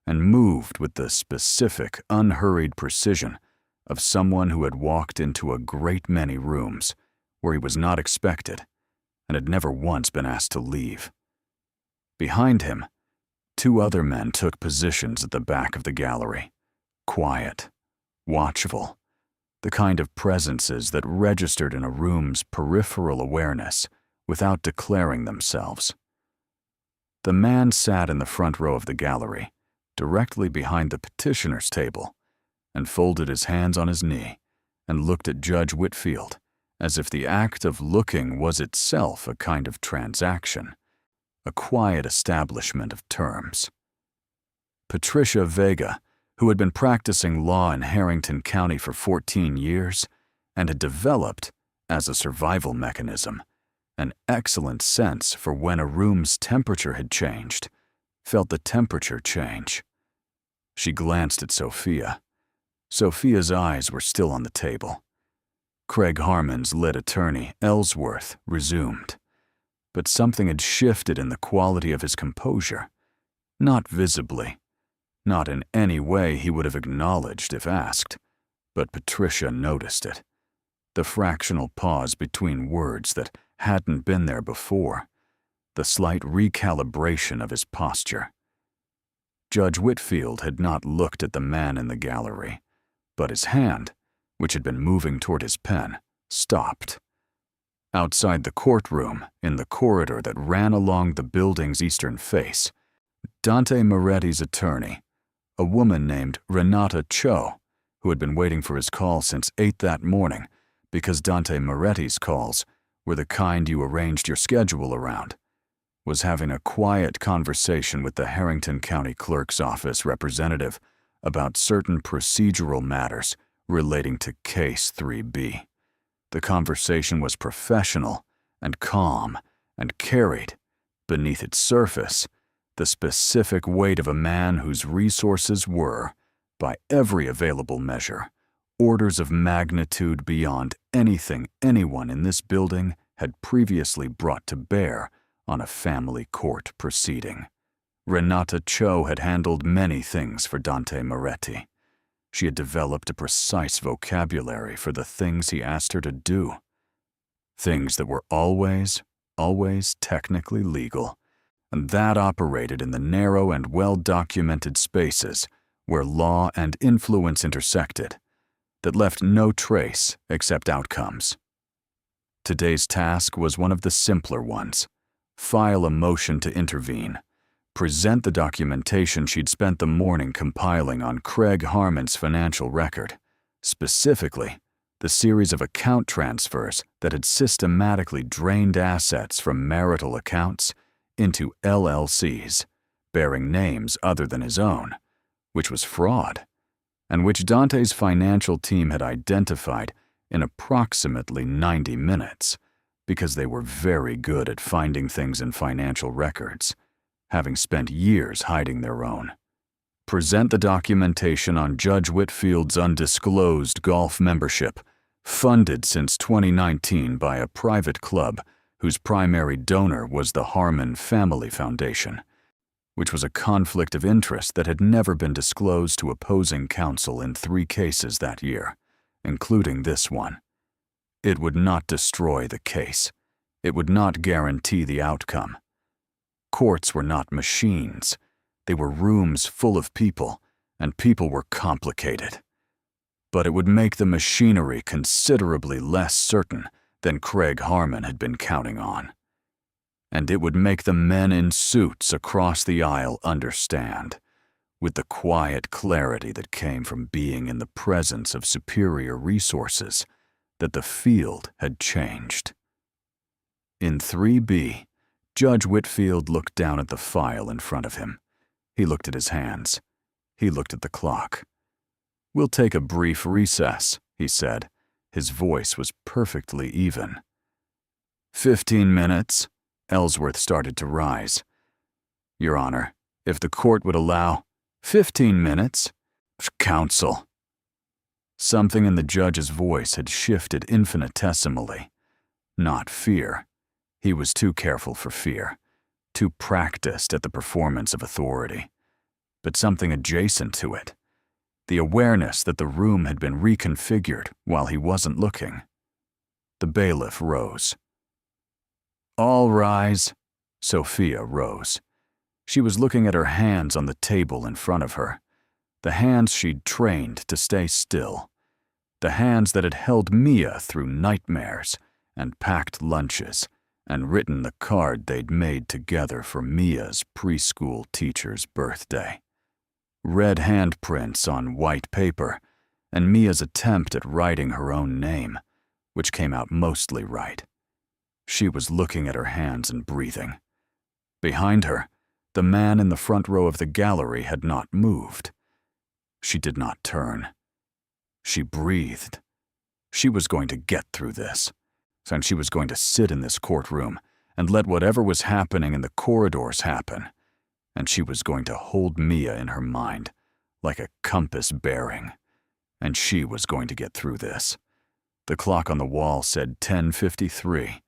and moved with the specific, unhurried precision of someone who had walked into a great many rooms where he was not expected and had never once been asked to leave. Behind him, 2 other men took positions at the back of the gallery, quiet, watchful, the kind of presences that registered in a room's peripheral awareness without declaring themselves. The man sat in the front row of the gallery, directly behind the petitioner's table, and folded his hands on his knee and looked at Judge Whitfield, as if the act of looking was itself a kind of transaction, a quiet establishment of terms. Patricia Vega, who had been practicing law in Harrington County for 14 years and had developed, as a survival mechanism, an excellent sense for when a room's temperature had changed, felt the temperature change. She glanced at Sophia. Sophia's eyes were still on the table. Craig Harmon's lit attorney, Ellsworth, resumed. But something had shifted in the quality of his composure. Not visibly. Not in any way he would have acknowledged if asked. But Patricia noticed it. The fractional pause between words that hadn't been there before. The slight recalibration of his posture. Judge Whitfield had not looked at the man in the gallery, but his hand, which had been moving toward his pen, stopped. Outside the courtroom, in the corridor that ran along the building's eastern face, Dante Maretti's attorney, a woman named Renata Cho, who had been waiting for his call since 8 that morning because Dante Maretti's calls were the kind you arranged your schedule around, was having a quiet conversation with the Harrington County Clerk's Office representative about certain procedural matters relating to Case 3B. The conversation was professional and calm and carried, beneath its surface, the specific weight of a man whose resources were, by every available measure, orders of magnitude beyond anything anyone in this building had previously brought to bear on a family court proceeding. Renata Cho had handled many things for Dante Maretti. She had developed a precise vocabulary for the things he asked her to do. Things that were always technically legal, and that operated in the narrow and well-documented spaces where law and influence intersected, that left no trace except outcomes. Today's task was one of the simpler ones. File a motion to intervene. Present the documentation she'd spent the morning compiling on Craig Harmon's financial record, specifically the series of account transfers that had systematically drained assets from marital accounts into LLCs, bearing names other than his own, which was fraud, and which Dante's financial team had identified in approximately 90 minutes, because they were very good at finding things in financial records, having spent years hiding their own. Present the documentation on Judge Whitfield's undisclosed golf membership, funded since 2019 by a private club whose primary donor was the Harmon Family Foundation, which was a conflict of interest that had never been disclosed to opposing counsel in 3 cases that year, including this one. It would not destroy the case. It would not guarantee the outcome. Courts were not machines. They were rooms full of people, and people were complicated. But it would make the machinery considerably less certain than Craig Harmon had been counting on. And it would make the men in suits across the aisle understand, with the quiet clarity that came from being in the presence of superior resources, that the field had changed. In 3B, Judge Whitfield looked down at the file in front of him. He looked at his hands. He looked at the clock. "We'll take a brief recess," he said. His voice was perfectly even. 15 minutes. Ellsworth started to rise. "Your Honor, if the court would allow 15 minutes. Counsel." Something in the judge's voice had shifted infinitesimally. Not fear. He was too careful for fear, too practiced at the performance of authority. But something adjacent to it. The awareness that the room had been reconfigured while he wasn't looking. The bailiff rose. "All rise." Sophia rose. She was looking at her hands on the table in front of her, the hands she'd trained to stay still, the hands that had held Mia through nightmares and packed lunches and written the card they'd made together for Mia's preschool teacher's birthday. Red handprints on white paper and Mia's attempt at writing her own name, which came out mostly right. She was looking at her hands and breathing. Behind her, the man in the front row of the gallery had not moved. She did not turn. She breathed. She was going to get through this, and she was going to sit in this courtroom and let whatever was happening in the corridors happen, and she was going to hold Mia in her mind like a compass bearing, and she was going to get through this. The clock on the wall said 10:53.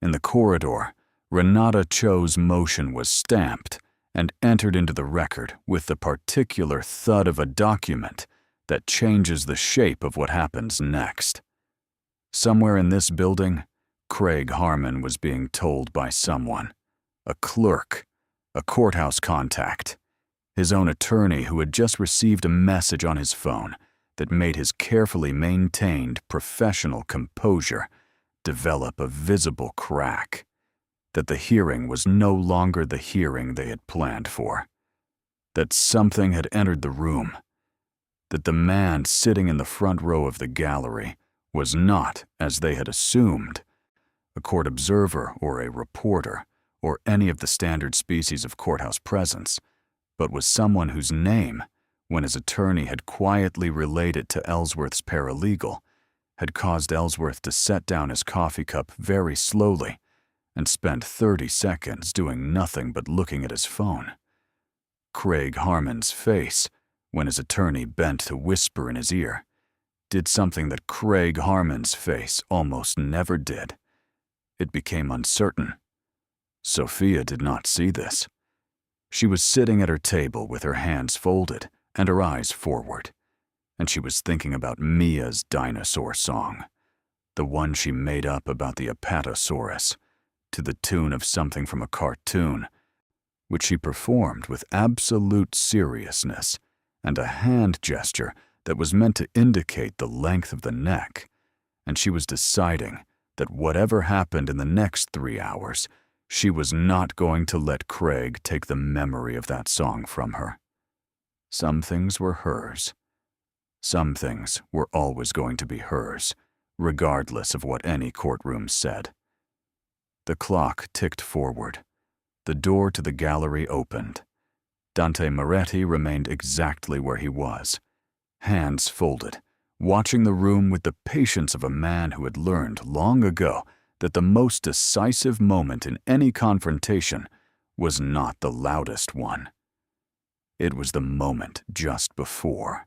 In the corridor, Renata Cho's motion was stamped and entered into the record with the particular thud of a document that changes the shape of what happens next. Somewhere in this building, Craig Harmon was being told by someone, a clerk, a courthouse contact, his own attorney who had just received a message on his phone that made his carefully maintained professional composure develop a visible crack, that the hearing was no longer the hearing they had planned for, that something had entered the room, that the man sitting in the front row of the gallery was not, as they had assumed, a court observer or a reporter or any of the standard species of courthouse presence, but was someone whose name, when his attorney had quietly relayed it to Ellsworth's paralegal, had caused Ellsworth to set down his coffee cup very slowly and spent 30 seconds doing nothing but looking at his phone. Craig Harmon's face, when his attorney bent to whisper in his ear, did something that Craig Harmon's face almost never did. It became uncertain. Sofia did not see this. She was sitting at her table with her hands folded and her eyes forward, and she was thinking about Mia's dinosaur song, the one she made up about the Apatosaurus, to the tune of something from a cartoon, which she performed with absolute seriousness and a hand gesture that was meant to indicate the length of the neck, and she was deciding that whatever happened in the next 3 hours, she was not going to let Craig take the memory of that song from her. Some things were hers. Some things were always going to be hers, regardless of what any courtroom said. The clock ticked forward. The door to the gallery opened. Dante Maretti remained exactly where he was, hands folded, watching the room with the patience of a man who had learned long ago that the most decisive moment in any confrontation was not the loudest one. It was the moment just before.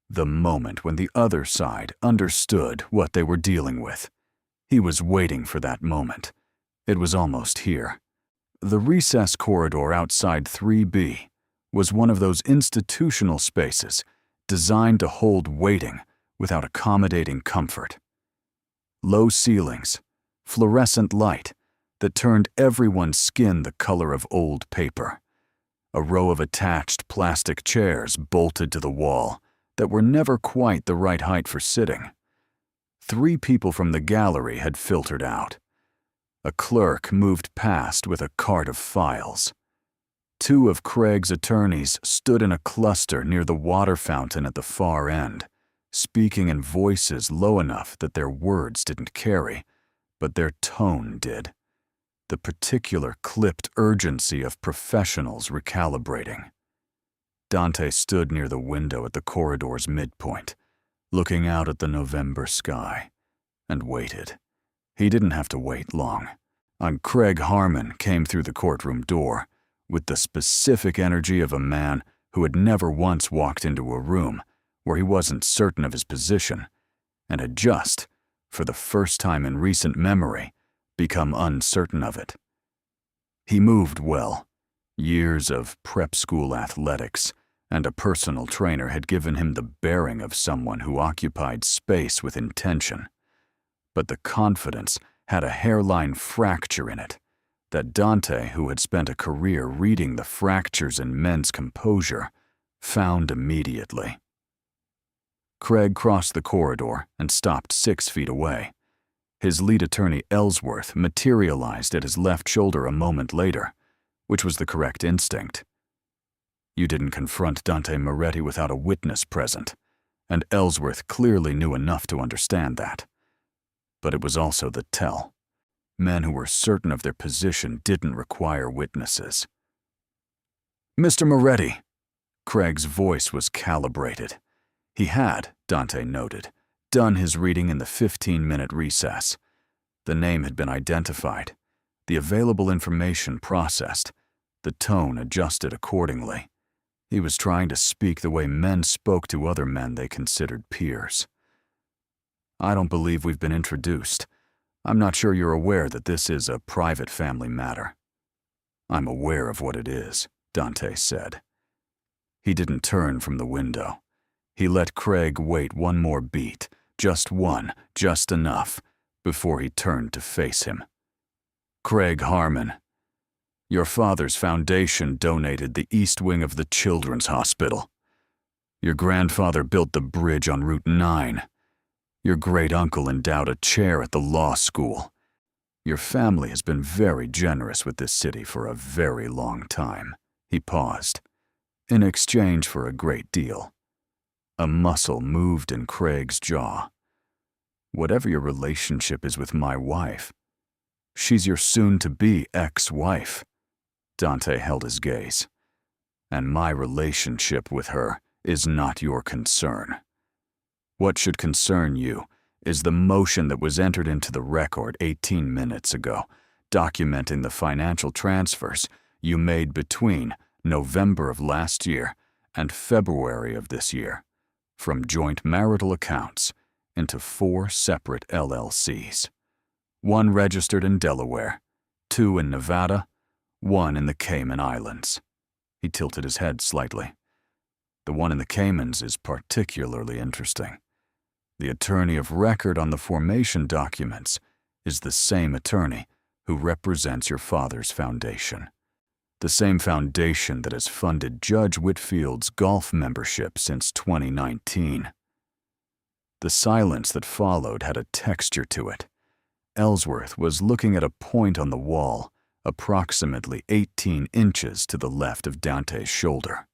The moment when the other side understood what they were dealing with. He was waiting for that moment. It was almost here. The recess corridor outside 3B was one of those institutional spaces designed to hold waiting without accommodating comfort. Low ceilings, fluorescent light that turned everyone's skin the color of old paper. A row of attached plastic chairs bolted to the wall that were never quite the right height for sitting. 3 people from the gallery had filtered out. A clerk moved past with a cart of files. 2 of Craig's attorneys stood in a cluster near the water fountain at the far end, speaking in voices low enough that their words didn't carry, but their tone did. The particular clipped urgency of professionals recalibrating. Dante stood near the window at the corridor's midpoint, looking out at the November sky, and waited. He didn't have to wait long. Craig Harmon came through the courtroom door with the specific energy of a man who had never once walked into a room where he wasn't certain of his position and had just, for the first time in recent memory, become uncertain of it. He moved well. Years of prep school athletics and a personal trainer had given him the bearing of someone who occupied space with intention. But the confidence had a hairline fracture in it that Dante, who had spent a career reading the fractures in men's composure, found immediately. Craig crossed the corridor and stopped 6 feet away. His lead attorney Ellsworth materialized at his left shoulder a moment later, which was the correct instinct. You didn't confront Dante Maretti without a witness present, and Ellsworth clearly knew enough to understand that. But it was also the tell. Men who were certain of their position didn't require witnesses. "Mr. Maretti." Craig's voice was calibrated. He had, Dante noted, done his reading in the 15-minute recess. The name had been identified, the available information processed, the tone adjusted accordingly. He was trying to speak the way men spoke to other men they considered peers. "I don't believe we've been introduced. I'm not sure you're aware that this is a private family matter." "I'm aware of what it is," Dante said. He didn't turn from the window. He let Craig wait one more beat, just one, just enough, before he turned to face him. "Craig Harmon, your father's foundation donated the east wing of the Children's Hospital. Your grandfather built the bridge on Route 9. Your great-uncle endowed a chair at the law school. Your family has been very generous with this city for a very long time." He paused, in exchange for a great deal. A muscle moved in Craig's jaw. "Whatever your relationship is with my wife, she's your soon-to-be ex-wife." Dante held his gaze. "And my relationship with her is not your concern. What should concern you is the motion that was entered into the record 18 minutes ago, documenting the financial transfers you made between November of last year and February of this year, from joint marital accounts into 4 separate LLCs. 1 registered in Delaware, 2 in Nevada, 1 in the Cayman Islands." He tilted his head slightly. "The one in the Caymans is particularly interesting. The attorney of record on the formation documents is the same attorney who represents your father's foundation. The same foundation that has funded Judge Whitfield's golf membership since 2019. The silence that followed had a texture to it. Ellsworth was looking at a point on the wall, approximately 18 inches to the left of Dante's shoulder,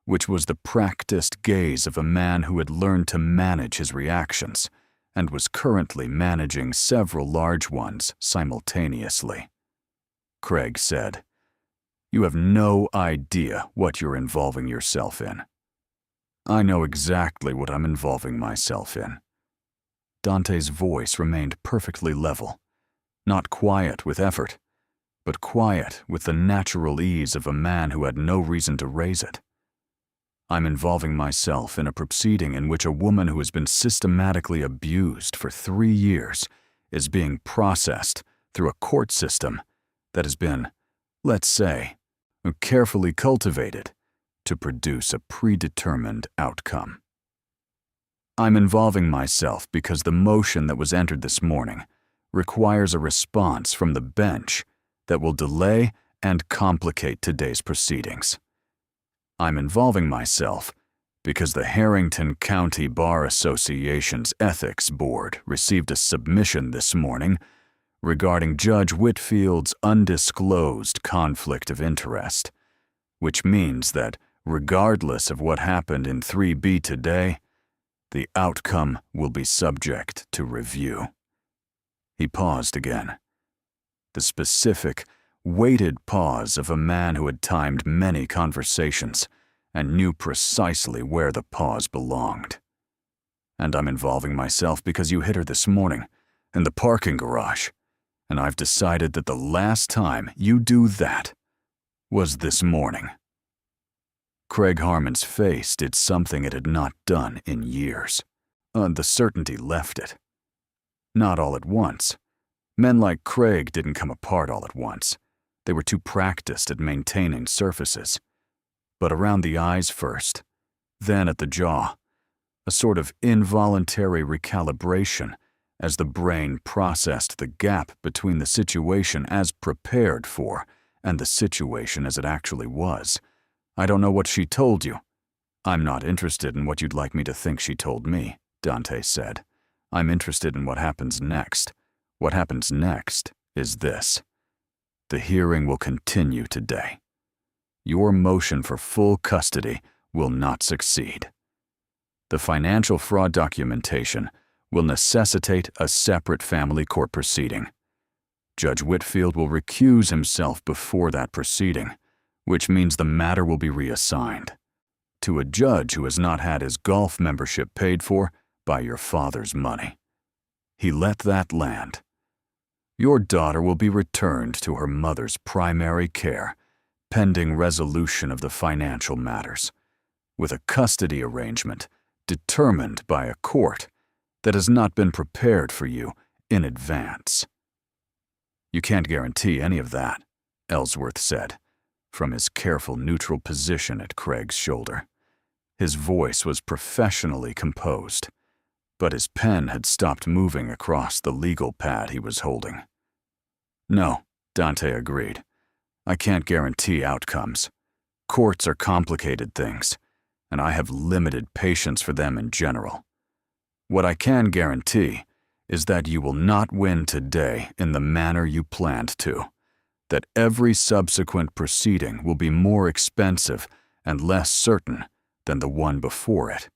which was the practiced gaze of a man who had learned to manage his reactions and was currently managing several large ones simultaneously. Craig said, "You have no idea what you're involving yourself in." "I know exactly what I'm involving myself in." Dante's voice remained perfectly level, not quiet with effort, but quiet with the natural ease of a man who had no reason to raise it. "I'm involving myself in a proceeding in which a woman who has been systematically abused for 3 years is being processed through a court system that has been, let's say, carefully cultivated to produce a predetermined outcome. I'm involving myself because the motion that was entered this morning requires a response from the bench that will delay and complicate today's proceedings. I'm involving myself because the Harrington County Bar Association's Ethics Board received a submission this morning regarding Judge Whitfield's undisclosed conflict of interest, which means that regardless of what happened in 3B today, the outcome will be subject to review." He paused again. The specific, weighted pause of a man who had timed many conversations and knew precisely where the pause belonged. "And I'm involving myself because you hit her this morning in the parking garage, and I've decided that the last time you do that was this morning." Craig Harmon's face did something it had not done in years. The certainty left it. Not all at once. Men like Craig didn't come apart all at once. They were too practiced at maintaining surfaces. But around the eyes first, then at the jaw, a sort of involuntary recalibration as the brain processed the gap between the situation as prepared for and the situation as it actually was. "I don't know what she told you." "I'm not interested in what you'd like me to think she told me," Dante said. "I'm interested in what happens next. What happens next is this. The hearing will continue today. Your motion for full custody will not succeed." The financial fraud documentation will necessitate a separate family court proceeding. Judge Whitfield will recuse himself before that proceeding, which means the matter will be reassigned to a judge who has not had his golf membership paid for by your father's money. He let that land. Your daughter will be returned to her mother's primary care, pending resolution of the financial matters, with a custody arrangement determined by a court that has not been prepared for you in advance. You can't guarantee any of that, Ellsworth said, from his careful neutral position at Craig's shoulder. His voice was professionally composed, but his pen had stopped moving across the legal pad he was holding. No, Dante agreed. I can't guarantee outcomes. Courts are complicated things, and I have limited patience for them in general. What I can guarantee is that you will not win today in the manner you planned to, that every subsequent proceeding will be more expensive and less certain than the one before it,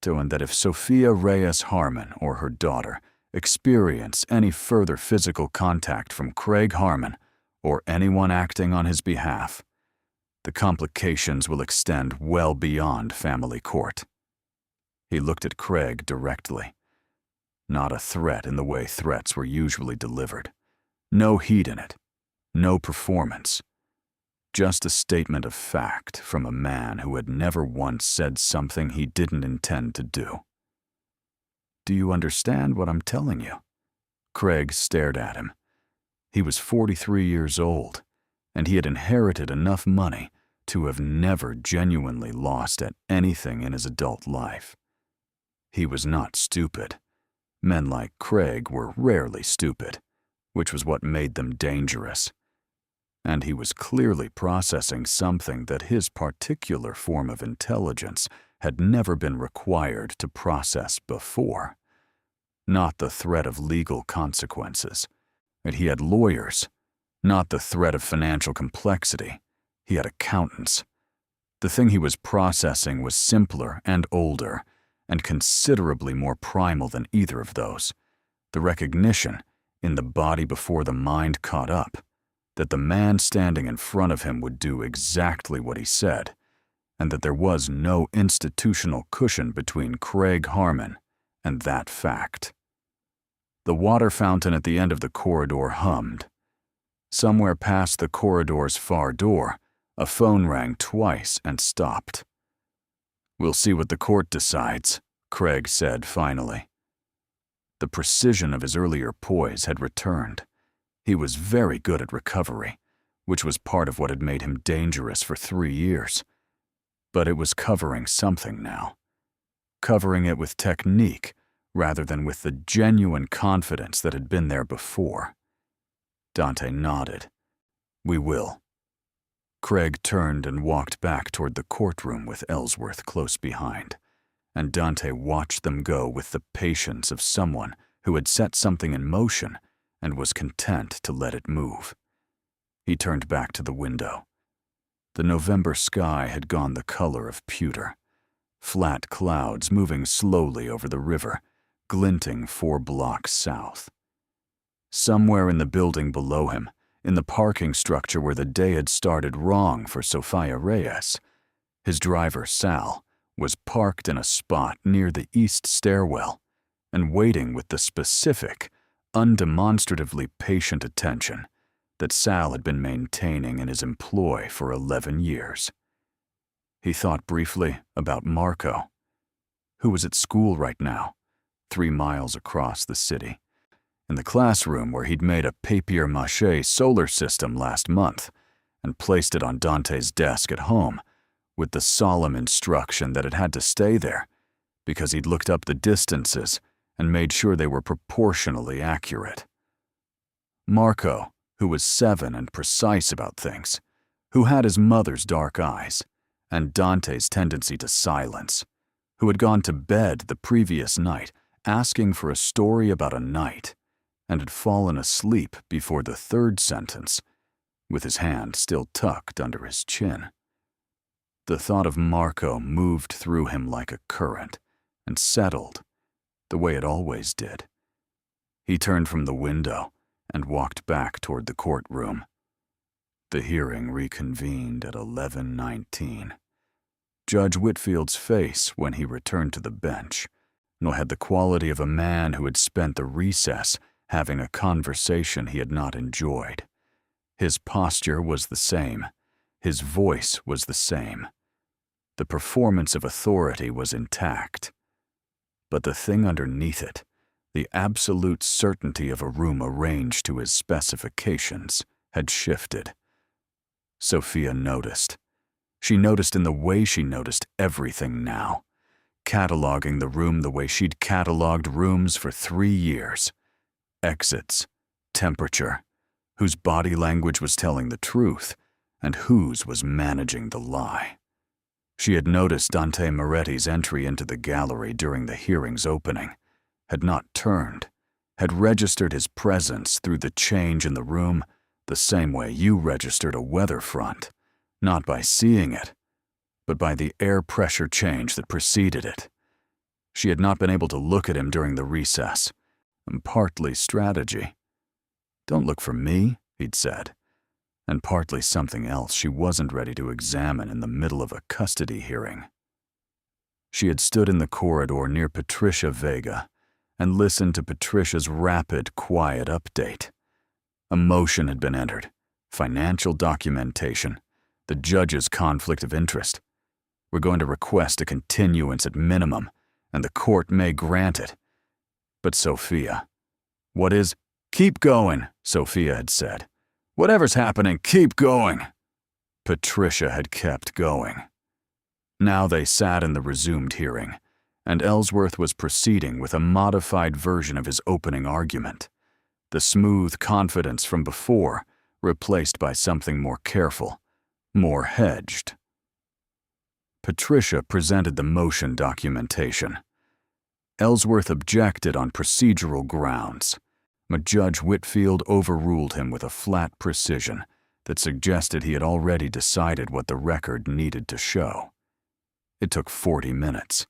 and that if Sofia Reyes Harmon or her daughter experience any further physical contact from Craig Harmon or anyone acting on his behalf, the complications will extend well beyond family court. He looked at Craig directly. Not a threat in the way threats were usually delivered. No heat in it. No performance. Just a statement of fact from a man who had never once said something he didn't intend to do. Do you understand what I'm telling you? Craig stared at him. He was 43 years old, and he had inherited enough money to have never genuinely lost at anything in his adult life. He was not stupid. Men like Craig were rarely stupid, which was what made them dangerous. And he was clearly processing something that his particular form of intelligence had never been required to process before. Not the threat of legal consequences. And he had lawyers. Not the threat of financial complexity. He had accountants. The thing he was processing was simpler and older, and considerably more primal than either of those. The recognition, in the body before the mind caught up, that the man standing in front of him would do exactly what he said, and that there was no institutional cushion between Craig Harmon and that fact. The water fountain at the end of the corridor hummed. Somewhere past the corridor's far door, a phone rang twice and stopped. We'll see what the court decides, Craig said finally. The precision of his earlier poise had returned. He was very good at recovery, which was part of what had made him dangerous for 3 years. But it was covering something now. Covering it with technique rather than with the genuine confidence that had been there before. Dante nodded. We will. Craig turned and walked back toward the courtroom with Ellsworth close behind, and Dante watched them go with the patience of someone who had set something in motion and was content to let it move. He turned back to the window. The November sky had gone the color of pewter. Flat clouds moving slowly over the river, glinting 4 blocks south. Somewhere in the building below him, in the parking structure where the day had started wrong for Sofia Reyes, his driver, Sal, was parked in a spot near the east stairwell and waiting with the specific, undemonstratively patient attention that Sal had been maintaining in his employ for 11 years. He thought briefly about Marco, who was at school right now, 3 miles across the city, in the classroom where he'd made a papier-mâché solar system last month and placed it on Dante's desk at home with the solemn instruction that it had to stay there because he'd looked up the distances and made sure they were proportionally accurate. Marco, who was 7 and precise about things, who had his mother's dark eyes and Dante's tendency to silence, who had gone to bed the previous night asking for a story about a night and had fallen asleep before the 3rd sentence, with his hand still tucked under his chin. The thought of Marco moved through him like a current and settled, the way it always did. He turned from the window and walked back toward the courtroom. The hearing reconvened at 11:19. Judge Whitfield's face when he returned to the bench had the quality of a man who had spent the recess having a conversation he had not enjoyed. His posture was the same. His voice was the same. The performance of authority was intact. But the thing underneath it, the absolute certainty of a room arranged to his specifications, had shifted. Sofia noticed. She noticed in the way she noticed everything now, cataloging the room the way she'd cataloged rooms for 3 years. Exits, temperature, whose body language was telling the truth, and whose was managing the lie. She had noticed Dante Maretti's entry into the gallery during the hearing's opening, had not turned, had registered his presence through the change in the room the same way you registered a weather front, not by seeing it, but by the air pressure change that preceded it. She had not been able to look at him during the recess, partly strategy. "Don't look for me," he'd said, and partly something else she wasn't ready to examine in the middle of a custody hearing. She had stood in the corridor near Patricia Vega and listened to Patricia's rapid, quiet update. A motion had been entered, financial documentation, the judge's conflict of interest. "We're going to request a continuance at minimum, and the court may grant it." But Sofia, "What is—" "Keep going," Sofia had said. "Whatever's happening, keep going." Patricia had kept going. Now they sat in the resumed hearing, and Ellsworth was proceeding with a modified version of his opening argument. The smooth confidence from before, replaced by something more careful, more hedged. Patricia presented the motion documentation. Ellsworth objected on procedural grounds, but Judge Whitfield overruled him with a flat precision that suggested he had already decided what the record needed to show. It took 40 minutes.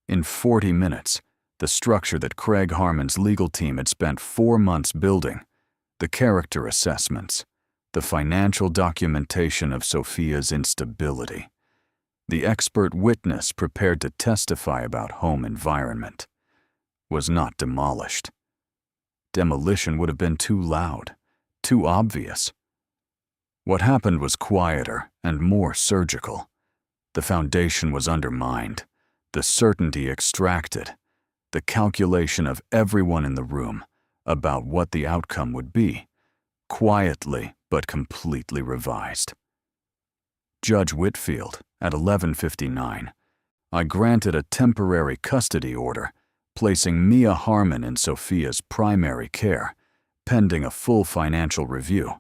In 40 minutes, the structure that Craig Harmon's legal team had spent 4 months building, the character assessments, the financial documentation of Sofia's instability, the expert witness prepared to testify about home environment, was not demolished. Demolition would have been too loud, too obvious. What happened was quieter and more surgical. The foundation was undermined, the certainty extracted, the calculation of everyone in the room about what the outcome would be, quietly but completely revised. Judge Whitfield, at 11:59, I granted a temporary custody order, placing Mia Harmon in Sofia's primary care, pending a full financial review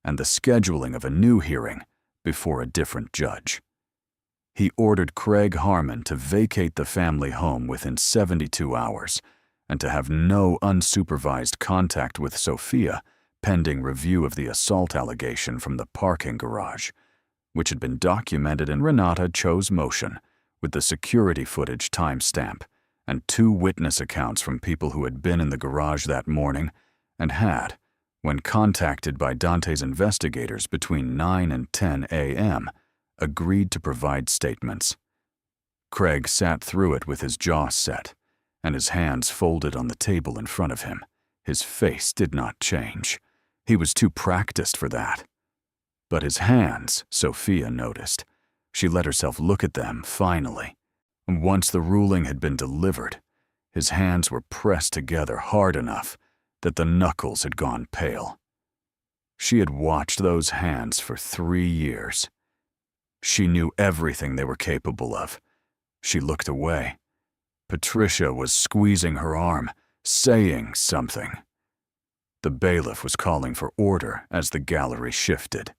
and the scheduling of a new hearing before a different judge. He ordered Craig Harmon to vacate the family home within 72 hours and to have no unsupervised contact with Sofia pending review of the assault allegation from the parking garage, which had been documented in Renata Cho's motion with the security footage timestamp and 2 witness accounts from people who had been in the garage that morning and had, when contacted by Dante's investigators between 9 and 10 a.m., agreed to provide statements. Craig sat through it with his jaw set and his hands folded on the table in front of him. His face did not change. He was too practiced for that. But his hands, Sofia noticed. She let herself look at them, finally. Once the ruling had been delivered, his hands were pressed together hard enough that the knuckles had gone pale. She had watched those hands for 3 years. She knew everything they were capable of. She looked away. Patricia was squeezing her arm, saying something. The bailiff was calling for order as the gallery shifted.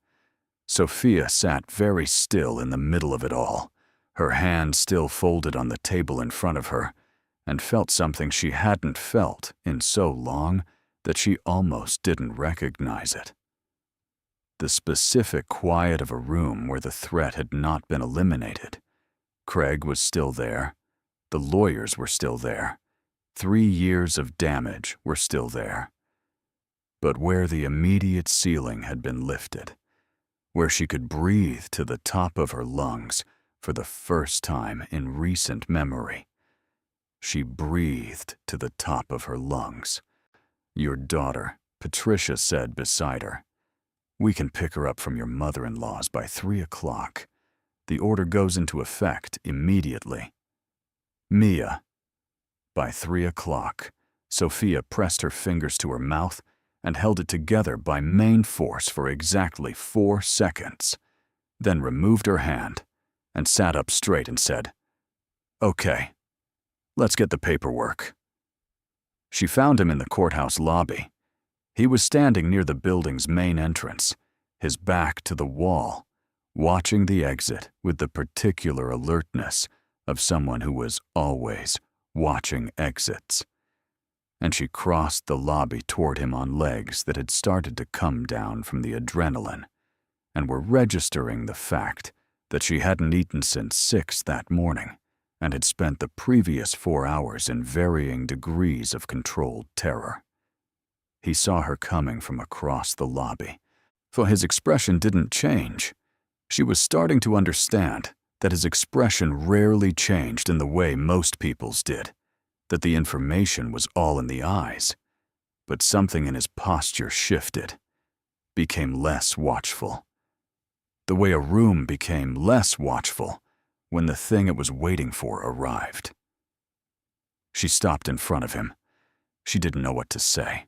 Sofia sat very still in the middle of it all, her hands still folded on the table in front of her, and felt something she hadn't felt in so long that she almost didn't recognize it. The specific quiet of a room where the threat had not been eliminated. Craig was still there. The lawyers were still there. 3 years of damage were still there. But where the immediate ceiling had been lifted, where she could breathe to the top of her lungs for the first time in recent memory, she breathed to the top of her lungs. "Your daughter," Patricia said beside her. "We can pick her up from your mother-in-law's by 3 o'clock. The order goes into effect immediately." "Mia." By 3 o'clock, Sofia pressed her fingers to her mouth and held it together by main force for exactly 4 seconds, then removed her hand and sat up straight and said, "Okay, let's get the paperwork." She found him in the courthouse lobby. He was standing near the building's main entrance, his back to the wall, watching the exit with the particular alertness of someone who was always watching exits. And she crossed the lobby toward him on legs that had started to come down from the adrenaline and were registering the fact that she hadn't eaten since 6 that morning and had spent the previous 4 hours in varying degrees of controlled terror. He saw her coming from across the lobby, for his expression didn't change. She was starting to understand that his expression rarely changed in the way most people's did, that the information was all in the eyes. But something in his posture shifted, became less watchful. The way a room became less watchful when the thing it was waiting for arrived. She stopped in front of him. She didn't know what to say.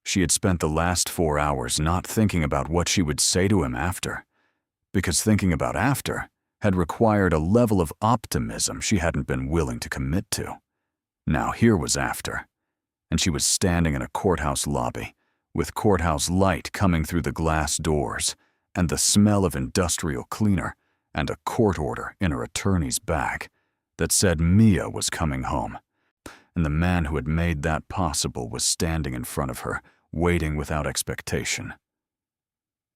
She had spent the last 4 hours not thinking about what she would say to him after, because thinking about after had required a level of optimism she hadn't been willing to commit to. Now here was after, and she was standing in a courthouse lobby, with courthouse light coming through the glass doors, and the smell of industrial cleaner, and a court order in her attorney's bag that said Mia was coming home. And the man who had made that possible was standing in front of her, waiting without expectation.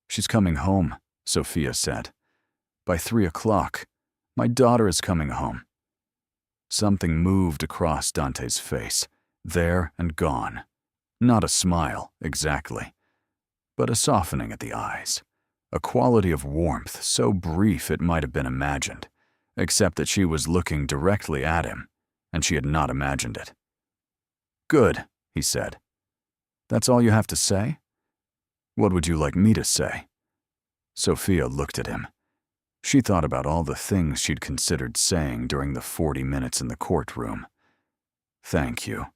"She's coming home," Sofia said. "By 3 o'clock. My daughter is coming home." Something moved across Dante's face, there and gone. Not a smile, exactly, but a softening at the eyes, a quality of warmth so brief it might have been imagined, except that she was looking directly at him, and she had not imagined it. "Good," he said. "That's all you have to say? What would you like me to say?" Sofia looked at him. She thought about all the things she'd considered saying during the 40 minutes in the courtroom. "Thank you.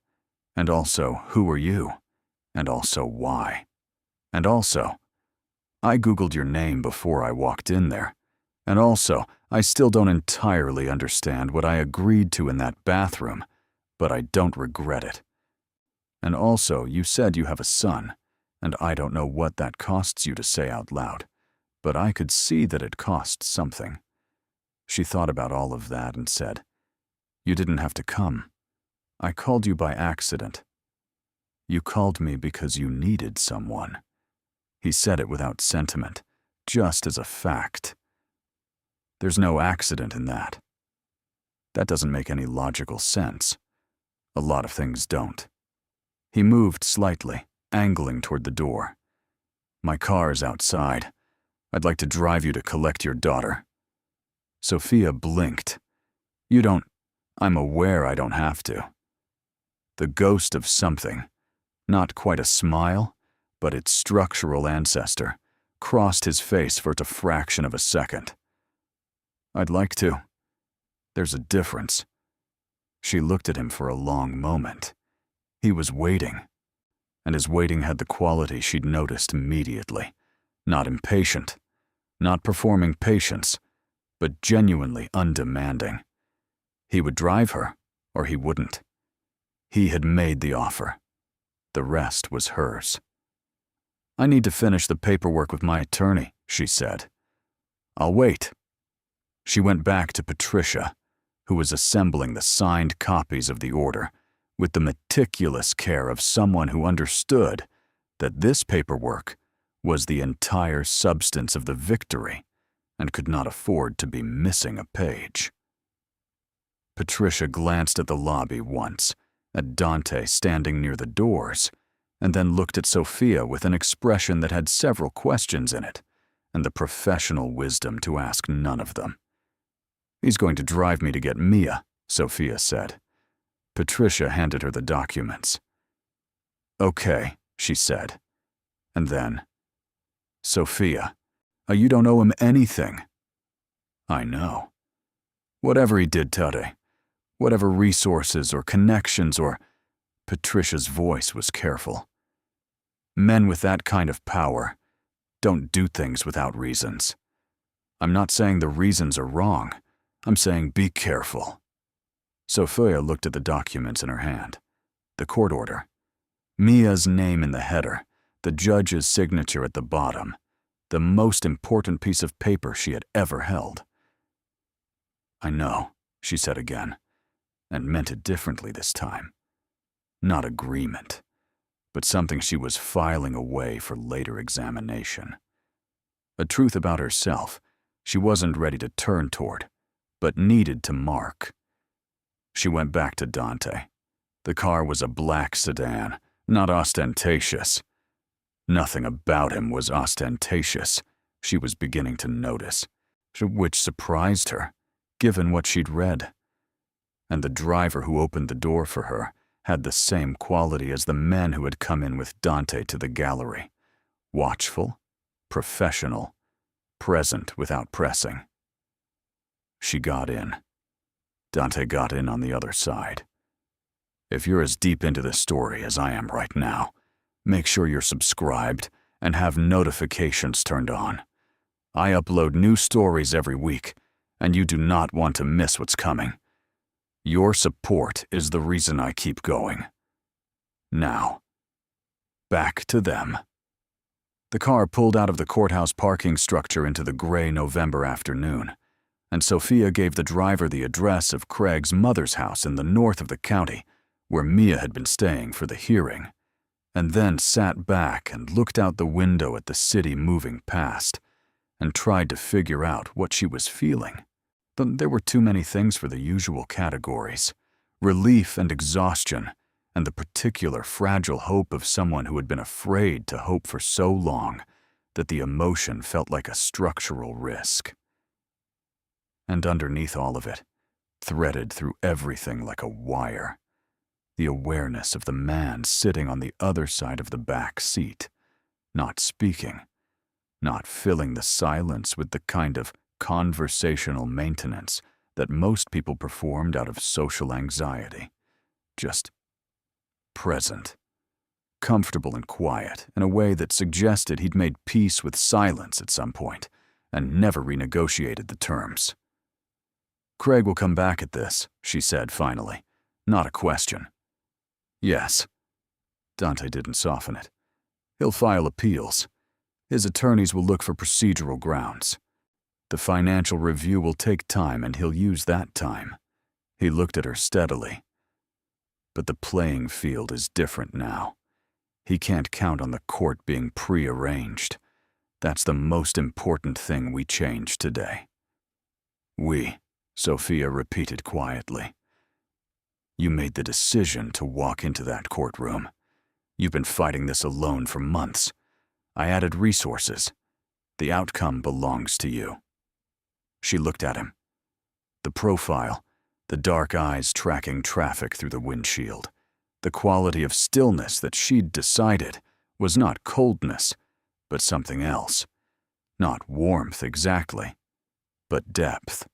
And also, who are you? And also, why? And also, I Googled your name before I walked in there. And also, I still don't entirely understand what I agreed to in that bathroom, but I don't regret it. And also, you said you have a son, and I don't know what that costs you to say out loud, but I could see that it cost something." She thought about all of that and said, "You didn't have to come. I called you by accident. You called me because you needed someone." He said it without sentiment, just as a fact. There's no accident in that. That doesn't make any logical sense. A lot of things don't. He moved slightly, angling toward the door. "My car is outside. I'd like to drive you to collect your daughter." Sofia blinked. "You don't. I'm aware I don't have to." The ghost of something, not quite a smile, but its structural ancestor, crossed his face for a fraction of a second. "I'd like to. There's a difference." She looked at him for a long moment. He was waiting, and his waiting had the quality she'd noticed immediately. Not impatient, not performing patience, but genuinely undemanding. He would drive her, or he wouldn't. He had made the offer. The rest was hers. "I need to finish the paperwork with my attorney," she said. "I'll wait." She went back to Patricia, who was assembling the signed copies of the order with the meticulous care of someone who understood that this paperwork was the entire substance of the victory and could not afford to be missing a page. Patricia glanced at the lobby once, at Dante standing near the doors, and then looked at Sofia with an expression that had several questions in it, and the professional wisdom to ask none of them. "He's going to drive me to get Mia," Sofia said. Patricia handed her the documents. "Okay," she said. And then, "Sofia, you don't owe him anything." "I know. Whatever he did, Tade, whatever resources or connections or—" Patricia's voice was careful. "Men with that kind of power don't do things without reasons. I'm not saying the reasons are wrong. I'm saying be careful." Sofia looked at the documents in her hand. The court order. Mia's name in the header, the judge's signature at the bottom, the most important piece of paper she had ever held. "I know," she said again, and meant it differently this time. Not agreement, but something she was filing away for later examination. A truth about herself she wasn't ready to turn toward, but needed to mark. She went back to Dante. The car was a black sedan, not ostentatious. Nothing about him was ostentatious, she was beginning to notice, which surprised her, given what she'd read. And the driver who opened the door for her had the same quality as the men who had come in with Dante to the gallery. Watchful, professional, present without pressing. She got in. Dante got in on the other side. "If you're as deep into this story as I am right now, make sure you're subscribed and have notifications turned on. I upload new stories every week, and you do not want to miss what's coming. Your support is the reason I keep going. Now, back to them." The car pulled out of the courthouse parking structure into the gray November afternoon, and Sofia gave the driver the address of Craig's mother's house in the north of the county, where Mia had been staying for the hearing, and then sat back and looked out the window at the city moving past, and tried to figure out what she was feeling. But there were too many things for the usual categories: relief and exhaustion, and the particular fragile hope of someone who had been afraid to hope for so long that the emotion felt like a structural risk. And underneath all of it, threaded through everything like a wire, the awareness of the man sitting on the other side of the back seat, not speaking, not filling the silence with the kind of conversational maintenance that most people performed out of social anxiety. Just present, comfortable and quiet in a way that suggested he'd made peace with silence at some point and never renegotiated the terms. "Craig will come back at this," she said finally. "Not a question." "Yes." Dante didn't soften it. "He'll file appeals. His attorneys will look for procedural grounds. The financial review will take time, and he'll use that time." He looked at her steadily. "But the playing field is different now. He can't count on the court being prearranged. That's the most important thing we changed today." "We," Sofia repeated quietly. "You made the decision to walk into that courtroom. You've been fighting this alone for months. I added resources. The outcome belongs to you." She looked at him. The profile, the dark eyes tracking traffic through the windshield, the quality of stillness that she'd decided was not coldness, but something else. Not warmth exactly, but depth.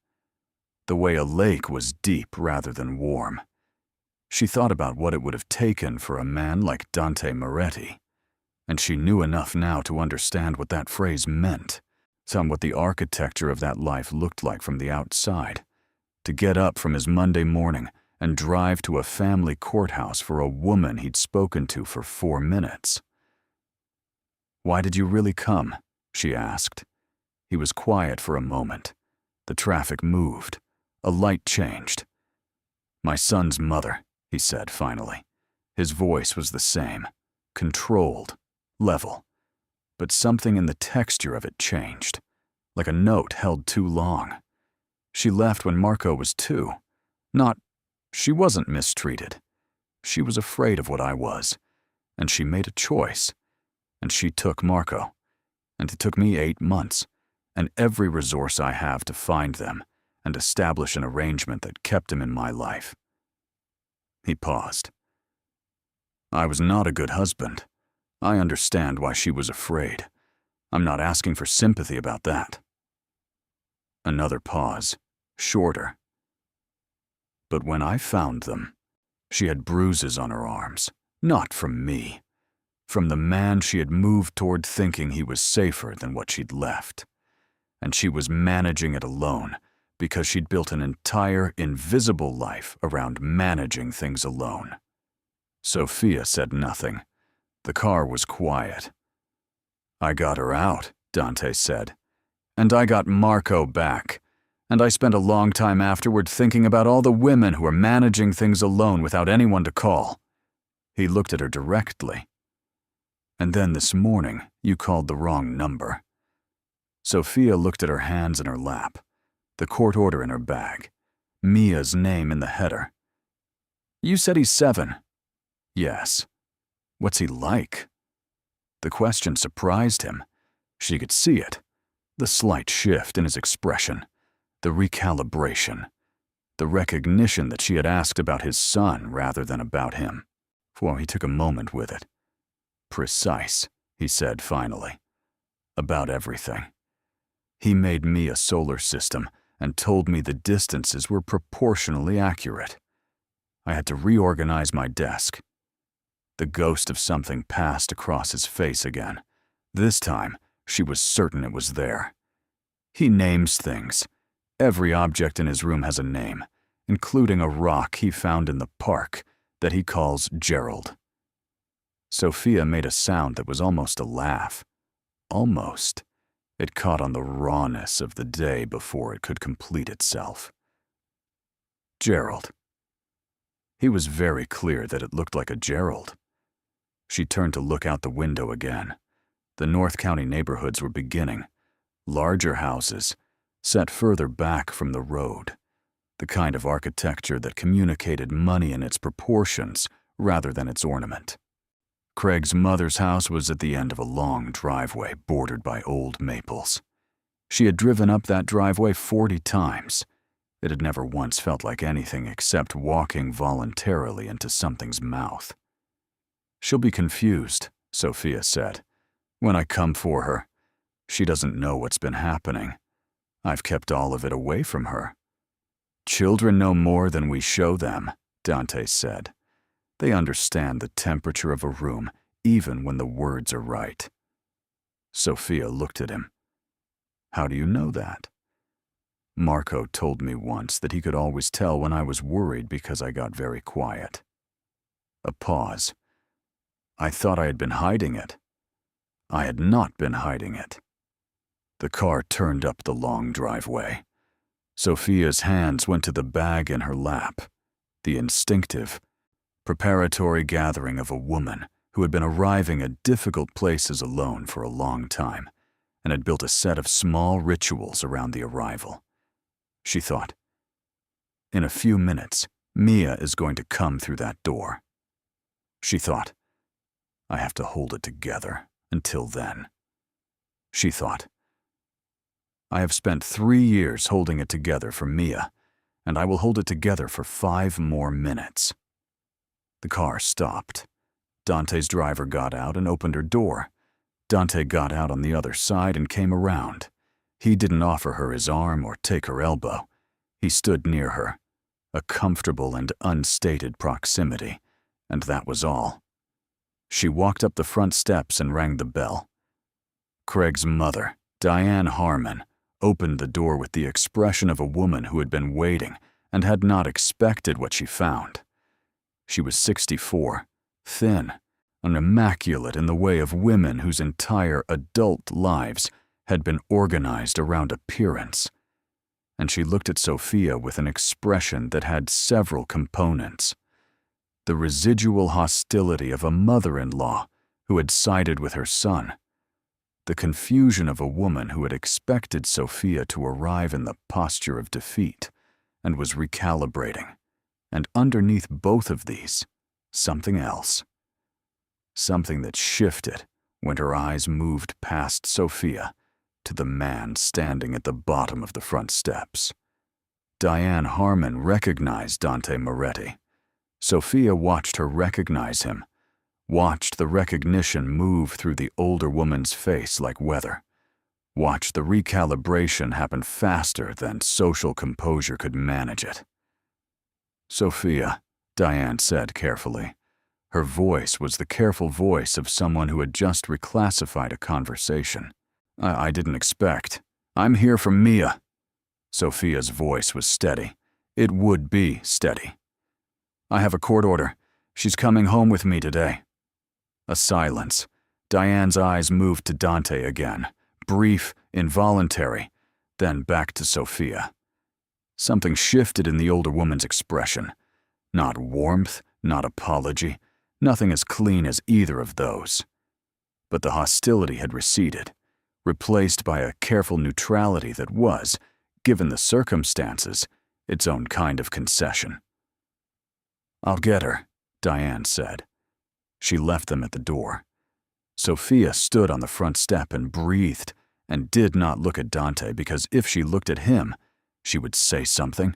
The way a lake was deep rather than warm. She thought about what it would have taken for a man like Dante Maretti, and she knew enough now to understand what that phrase meant, what the architecture of that life looked like from the outside. To get up from his Monday morning and drive to a family courthouse for a woman he'd spoken to for 4 minutes. "Why did you really come?" she asked. He was quiet for a moment. The traffic moved. A light changed. "My son's mother," he said finally. His voice was the same, controlled, level. But something in the texture of it changed, like a note held too long. She left when Marco was 2. She wasn't mistreated. She was afraid of what I was, and she made a choice, and she took Marco, and it took me 8 months, and every resource I have to find them and establish an arrangement that kept him in my life." He paused. "I was not a good husband. I understand why she was afraid. I'm not asking for sympathy about that." Another pause, shorter. "But when I found them, she had bruises on her arms, not from me, from the man she had moved toward thinking he was safer than what she'd left. And she was managing it alone because she'd built an entire invisible life around managing things alone." Sofia said nothing. The car was quiet. "I got her out," Dante said. "And I got Marco back. And I spent a long time afterward thinking about all the women who were managing things alone without anyone to call." He looked at her directly. "And then this morning, you called the wrong number." Sofia looked at her hands in her lap, the court order in her bag, Mia's name in the header. "You said he's 7. "Yes." "What's he like?" The question surprised him. She could see it. The slight shift in his expression. The recalibration. The recognition that she had asked about his son rather than about him. He took a moment with it. "Precise," he said finally. "About everything. He made me a solar system and told me the distances were proportionally accurate. I had to reorganize my desk." The ghost of something passed across his face again. This time, she was certain it was there. "He names things. Every object in his room has a name, including a rock he found in the park that he calls Gerald." Sofia made a sound that was almost a laugh. Almost. It caught on the rawness of the day before it could complete itself. Gerald. He was very clear that it looked like a Gerald. She turned to look out the window again. The North County neighborhoods were beginning. Larger houses, set further back from the road. The kind of architecture that communicated money in its proportions rather than its ornament. Craig's mother's house was at the end of a long driveway bordered by old maples. She had driven up that driveway 40 times. It had never once felt like anything except walking voluntarily into something's mouth. "She'll be confused," Sofia said, "when I come for her. She doesn't know what's been happening. I've kept all of it away from her." "Children know more than we show them," Dante said. "They understand the temperature of a room even when the words are right." Sofia looked at him. "How do you know that?" "Marco told me once that he could always tell when I was worried because I got very quiet." A pause. "I thought I had been hiding it." I had not been hiding it. The car turned up the long driveway. Sofia's hands went to the bag in her lap, the instinctive, preparatory gathering of a woman who had been arriving at difficult places alone for a long time and had built a set of small rituals around the arrival. She thought, "In a few minutes, Mia is going to come through that door." She thought, "I have to hold it together until then." She thought, "I have spent 3 years holding it together for Mia, and I will hold it together for 5 more minutes." The car stopped. Dante's driver got out and opened her door. Dante got out on the other side and came around. He didn't offer her his arm or take her elbow. He stood near her, a comfortable and unstated proximity, and that was all. She walked up the front steps and rang the bell. Craig's mother, Diane Harmon, opened the door with the expression of a woman who had been waiting and had not expected what she found. She was 64, thin, and immaculate in the way of women whose entire adult lives had been organized around appearance. And she looked at Sofia with an expression that had several components. The residual hostility of a mother-in-law who had sided with her son. The confusion of a woman who had expected Sofia to arrive in the posture of defeat and was recalibrating. And underneath both of these, something else. Something that shifted when her eyes moved past Sofia to the man standing at the bottom of the front steps. Diane Harmon recognized Dante Maretti. Sofia watched her recognize him, watched the recognition move through the older woman's face like weather, watched the recalibration happen faster than social composure could manage it. "Sofia," Diane said carefully. Her voice was the careful voice of someone who had just reclassified a conversation. I didn't expect. I'm here for Mia." Sofia's voice was steady. It would be steady. "I have a court order. She's coming home with me today." A silence. Diane's eyes moved to Dante again, brief, involuntary, then back to Sofia. Something shifted in the older woman's expression. Not warmth, not apology, nothing as clean as either of those. But the hostility had receded, replaced by a careful neutrality that was, given the circumstances, its own kind of concession. "I'll get her," Diane said. She left them at the door. Sofia stood on the front step and breathed, and did not look at Dante because if she looked at him, she would say something,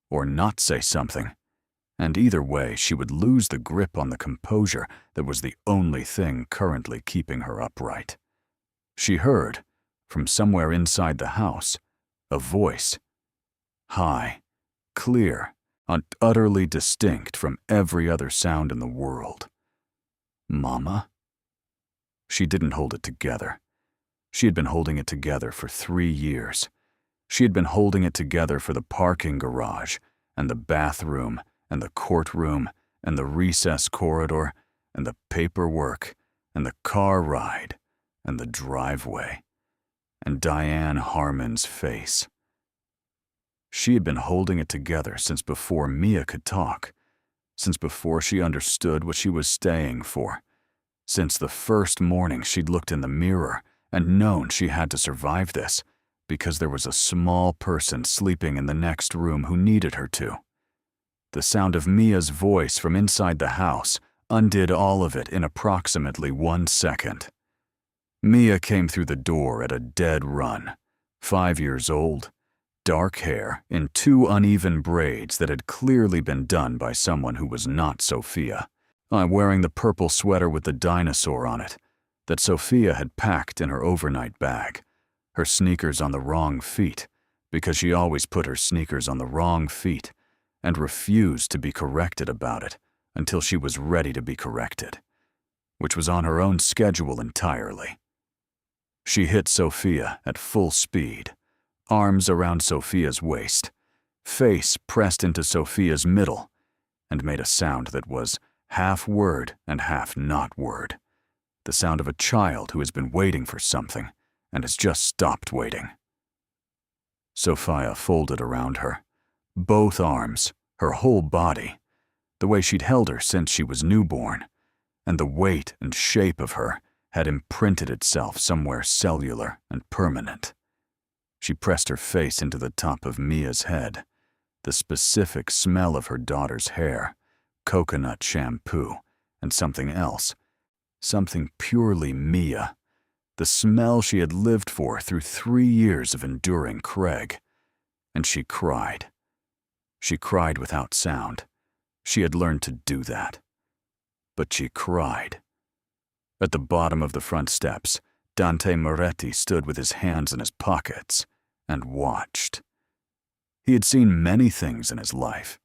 or not say something, and either way she would lose the grip on the composure that was the only thing currently keeping her upright. She heard, from somewhere inside the house, a voice. High, clear, and utterly distinct from every other sound in the world. Mama? She didn't hold it together. She had been holding it together for 3 years. She had been holding it together for the parking garage, and the bathroom, and the courtroom, and the recess corridor, and the paperwork, and the car ride, and the driveway, and Diane Harmon's face. She had been holding it together since before Mia could talk, since before she understood what she was staying for, since the first morning she'd looked in the mirror and known she had to survive this because there was a small person sleeping in the next room who needed her to. The sound of Mia's voice from inside the house undid all of it in approximately 1 second. Mia came through the door at a dead run, 5 years old, dark hair in 2 uneven braids that had clearly been done by someone who was not Sofia. Wearing the purple sweater with the dinosaur on it that Sofia had packed in her overnight bag, her sneakers on the wrong feet, because she always put her sneakers on the wrong feet and refused to be corrected about it until she was ready to be corrected, which was on her own schedule entirely. She hit Sofia at full speed, arms around Sofia's waist, face pressed into Sofia's middle, and made a sound that was half word and half not word, the sound of a child who has been waiting for something and has just stopped waiting. Sofia folded around her, both arms, her whole body, the way she'd held her since she was newborn, and the weight and shape of her had imprinted itself somewhere cellular and permanent. She pressed her face into the top of Mia's head, the specific smell of her daughter's hair, coconut shampoo, and something else, something purely Mia, the smell she had lived for through 3 years of enduring Craig. And she cried. She cried without sound. She had learned to do that. But she cried. At the bottom of the front steps, Dante Maretti stood with his hands in his pockets and watched. He had seen many things in his life.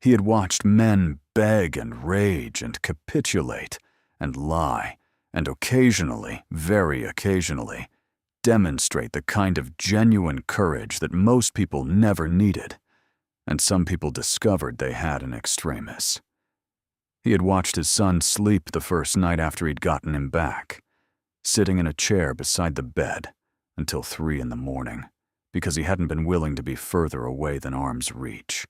He had watched men beg and rage and capitulate and lie and occasionally, very occasionally, demonstrate the kind of genuine courage that most people never needed, and some people discovered they had in extremis. He had watched his son sleep the first night after he'd gotten him back, sitting in a chair beside the bed until 3 in the morning, because he hadn't been willing to be further away than arm's reach.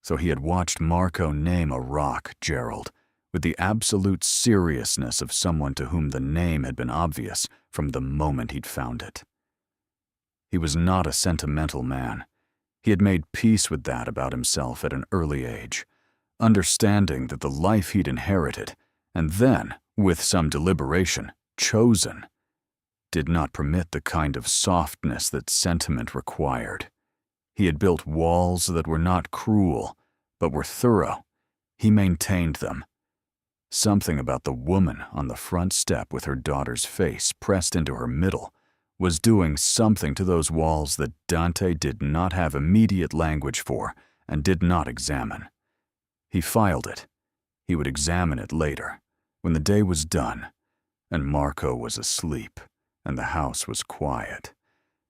So he had watched Marco name a rock Gerald with the absolute seriousness of someone to whom the name had been obvious from the moment he'd found it. He was not a sentimental man. He had made peace with that about himself at an early age, understanding that the life he'd inherited, and then, with some deliberation, chosen, did not permit the kind of softness that sentiment required. He had built walls that were not cruel, but were thorough. He maintained them. Something about the woman on the front step with her daughter's face pressed into her middle was doing something to those walls that Dante did not have immediate language for and did not examine. He filed it. He would examine it later, when the day was done, and Marco was asleep, and the house was quiet,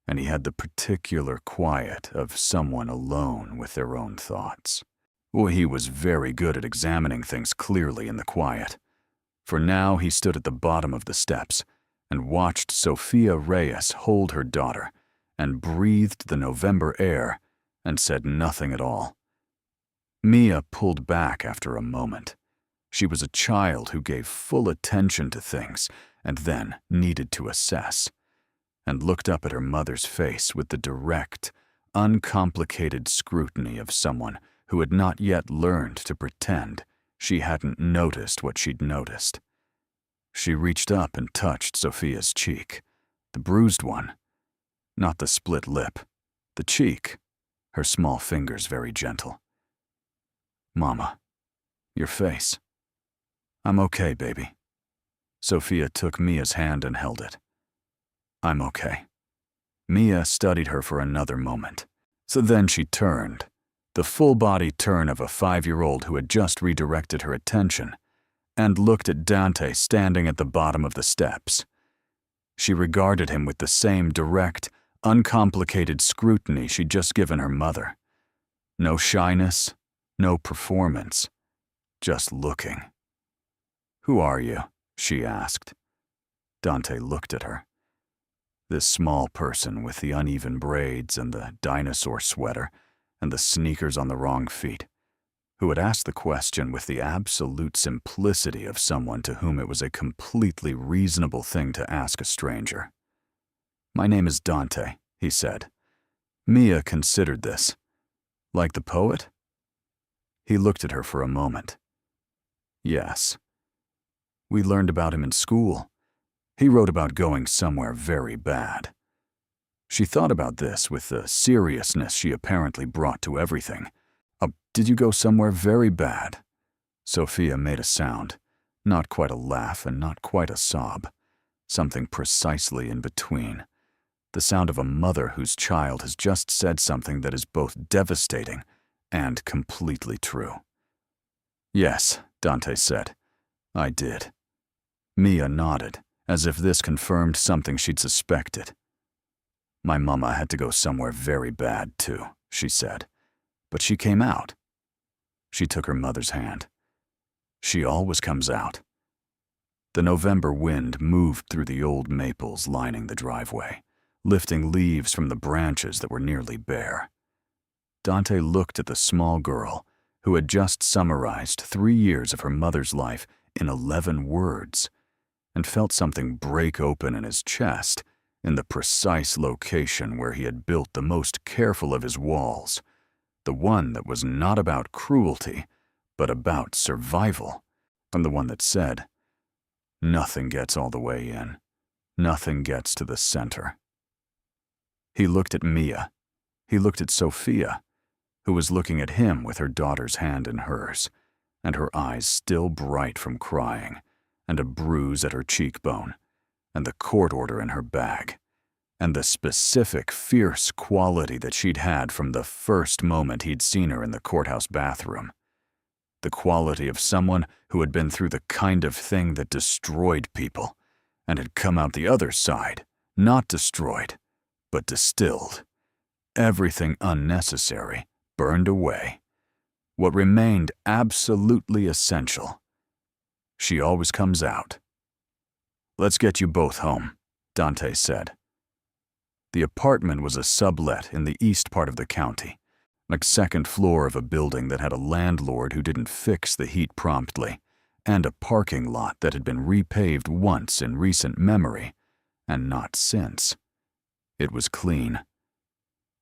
and he had the particular quiet of someone alone with their own thoughts. Well, he was very good at examining things clearly in the quiet. For now he stood at the bottom of the steps and watched Sofia Reyes hold her daughter and breathed the November air and said nothing at all. Mia pulled back after a moment. She was a child who gave full attention to things and then needed to assess, and looked up at her mother's face with the direct, uncomplicated scrutiny of someone who had not yet learned to pretend she hadn't noticed what she'd noticed. She reached up and touched Sofia's cheek, the bruised one, not the split lip, the cheek, her small fingers very gentle. "Mama, your face." "I'm okay, baby." Sofia took Mia's hand and held it. "I'm okay." Mia studied her for another moment. So then she turned, the full-body turn of a 5-year-old who had just redirected her attention, and looked at Dante standing at the bottom of the steps. She regarded him with the same direct, uncomplicated scrutiny she'd just given her mother. No shyness, no performance, just looking. "Who are you?" she asked. Dante looked at her. This small person with the uneven braids and the dinosaur sweater and the sneakers on the wrong feet, who had asked the question with the absolute simplicity of someone to whom it was a completely reasonable thing to ask a stranger. "My name is Dante," he said. Mia considered this. "Like the poet?" He looked at her for a moment. "Yes. We learned about him in school. He wrote about going somewhere very bad." She thought about this with the seriousness she apparently brought to everything. Did you go somewhere very bad?" Sofia made a sound, not quite a laugh and not quite a sob, something precisely in between, the sound of a mother whose child has just said something that is both devastating and completely true. "Yes," Dante said, "I did." Mia nodded, as if this confirmed something she'd suspected. "My mama had to go somewhere very bad, too," she said. "But she came out." She took her mother's hand. "She always comes out." The November wind moved through the old maples lining the driveway, lifting leaves from the branches that were nearly bare. Dante looked at the small girl who had just summarized 3 years of her mother's life in 11 words, and felt something break open in his chest in the precise location where he had built the most careful of his walls, the one that was not about cruelty, but about survival, and the one that said, "Nothing gets all the way in. Nothing gets to the center." He looked at Mia. He looked at Sofia, who was looking at him with her daughter's hand in hers, and her eyes still bright from crying, and a bruise at her cheekbone, and the court order in her bag, and the specific fierce quality that she'd had from the first moment he'd seen her in the courthouse bathroom. The quality of someone who had been through the kind of thing that destroyed people, and had come out the other side, not destroyed, but distilled. Everything unnecessary burned away. What remained absolutely essential. She always comes out. "Let's get you both home," Dante said. The apartment was a sublet in the east part of the county, like second floor of a building that had a landlord who didn't fix the heat promptly, and a parking lot that had been repaved once in recent memory, and not since. It was clean.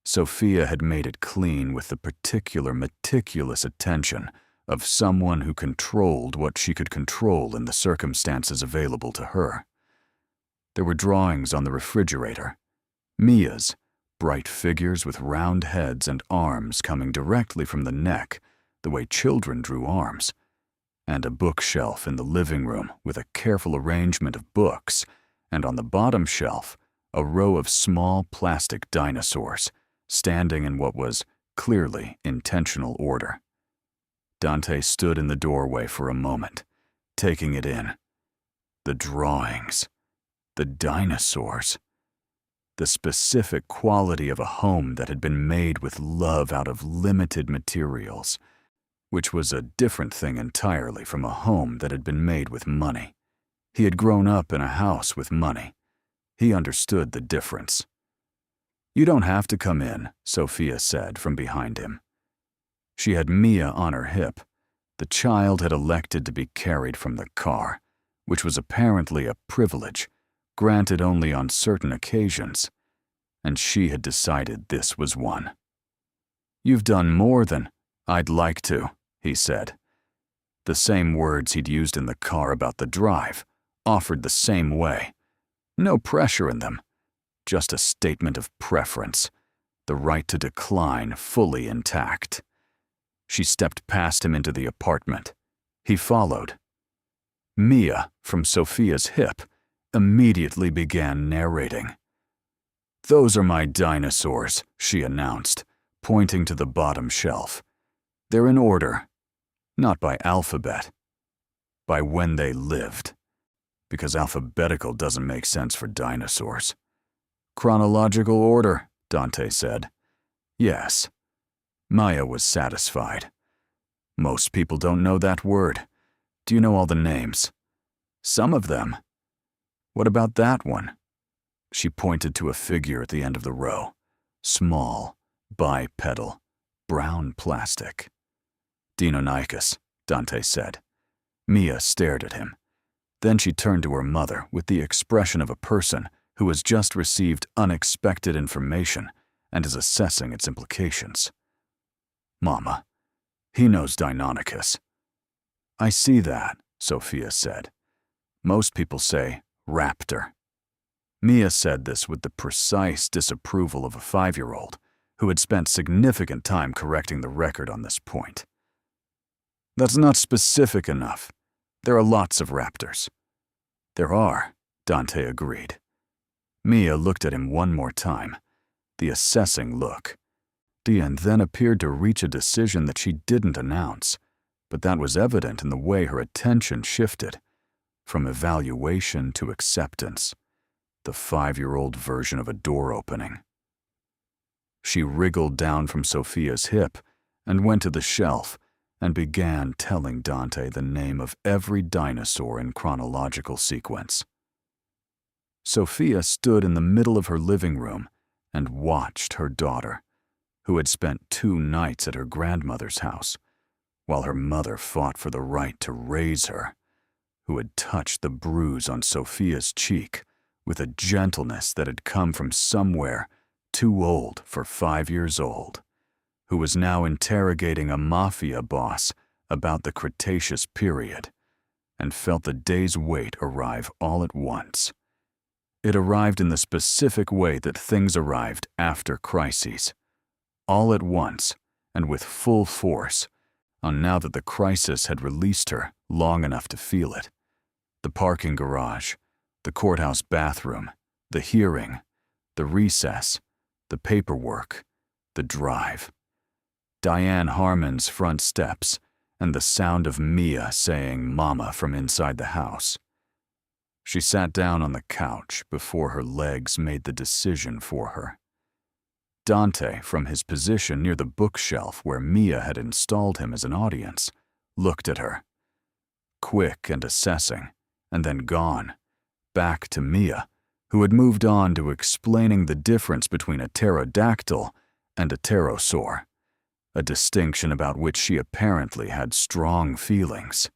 Sofia had made it clean with the particular meticulous attention of someone who controlled what she could control in the circumstances available to her. There were drawings on the refrigerator, Mia's, bright figures with round heads and arms coming directly from the neck, the way children drew arms, and a bookshelf in the living room with a careful arrangement of books, and on the bottom shelf, a row of small plastic dinosaurs, standing in what was clearly intentional order. Dante stood in the doorway for a moment, taking it in. The drawings, the dinosaurs, the specific quality of a home that had been made with love out of limited materials, which was a different thing entirely from a home that had been made with money. He had grown up in a house with money. He understood the difference. "You don't have to come in," Sofia said from behind him. She had Mia on her hip. The child had elected to be carried from the car, which was apparently a privilege, granted only on certain occasions, and she had decided this was one. "You've done more than I'd like to," he said. The same words he'd used in the car about the drive, offered the same way. No pressure in them, just a statement of preference, the right to decline fully intact. She stepped past him into the apartment. He followed. Mia, from Sofia's hip, immediately began narrating. "Those are my dinosaurs," she announced, pointing to the bottom shelf. "They're in order, not by alphabet, by when they lived, because alphabetical doesn't make sense for dinosaurs." "Chronological order," Dante said. "Yes." Maya was satisfied. "Most people don't know that word. Do you know all the names?" "Some of them." "What about that one?" She pointed to a figure at the end of the row. Small, bipedal, brown plastic. "Deinonychus," Dante said. Mia stared at him. Then she turned to her mother with the expression of a person who has just received unexpected information and is assessing its implications. "Mama, he knows Deinonychus." "I see that," Sofia said. "Most people say raptor." Mia said this with the precise disapproval of a 5-year-old who had spent significant time correcting the record on this point. "That's not specific enough. There are lots of raptors." "There are," Dante agreed. Mia looked at him one more time, the assessing look. And then appeared to reach a decision that she didn't announce, but that was evident in the way her attention shifted, from evaluation to acceptance, the 5-year-old version of a door opening. She wriggled down from Sofia's hip and went to the shelf and began telling Dante the name of every dinosaur in chronological sequence. Sofia stood in the middle of her living room and watched her daughter, who had spent 2 nights at her grandmother's house, while her mother fought for the right to raise her, who had touched the bruise on Sofia's cheek with a gentleness that had come from somewhere too old for 5 years old, who was now interrogating a Mafia boss about the Cretaceous period, and felt the day's weight arrive all at once. It arrived in the specific way that things arrived after crises, all at once and with full force, now that the crisis had released her long enough to feel it. The parking garage, the courthouse bathroom, the hearing, the recess, the paperwork, the drive. Diane Harmon's front steps, and the sound of Mia saying "Mama" from inside the house. She sat down on the couch before her legs made the decision for her. Dante, from his position near the bookshelf where Mia had installed him as an audience, looked at her. Quick and assessing, and then gone, back to Mia, who had moved on to explaining the difference between a pterodactyl and a pterosaur, a distinction about which she apparently had strong feelings.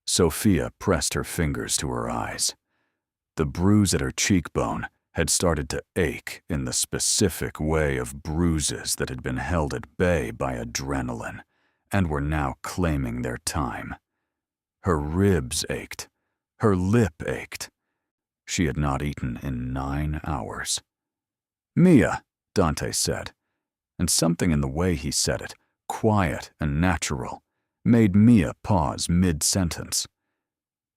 Sofia pressed her fingers to her eyes. The bruise at her cheekbone had started to ache in the specific way of bruises that had been held at bay by adrenaline and were now claiming their time. Her ribs ached. Her lip ached. She had not eaten in 9 hours. "Mia," Dante said, and something in the way he said it, quiet and natural, made Mia pause mid-sentence.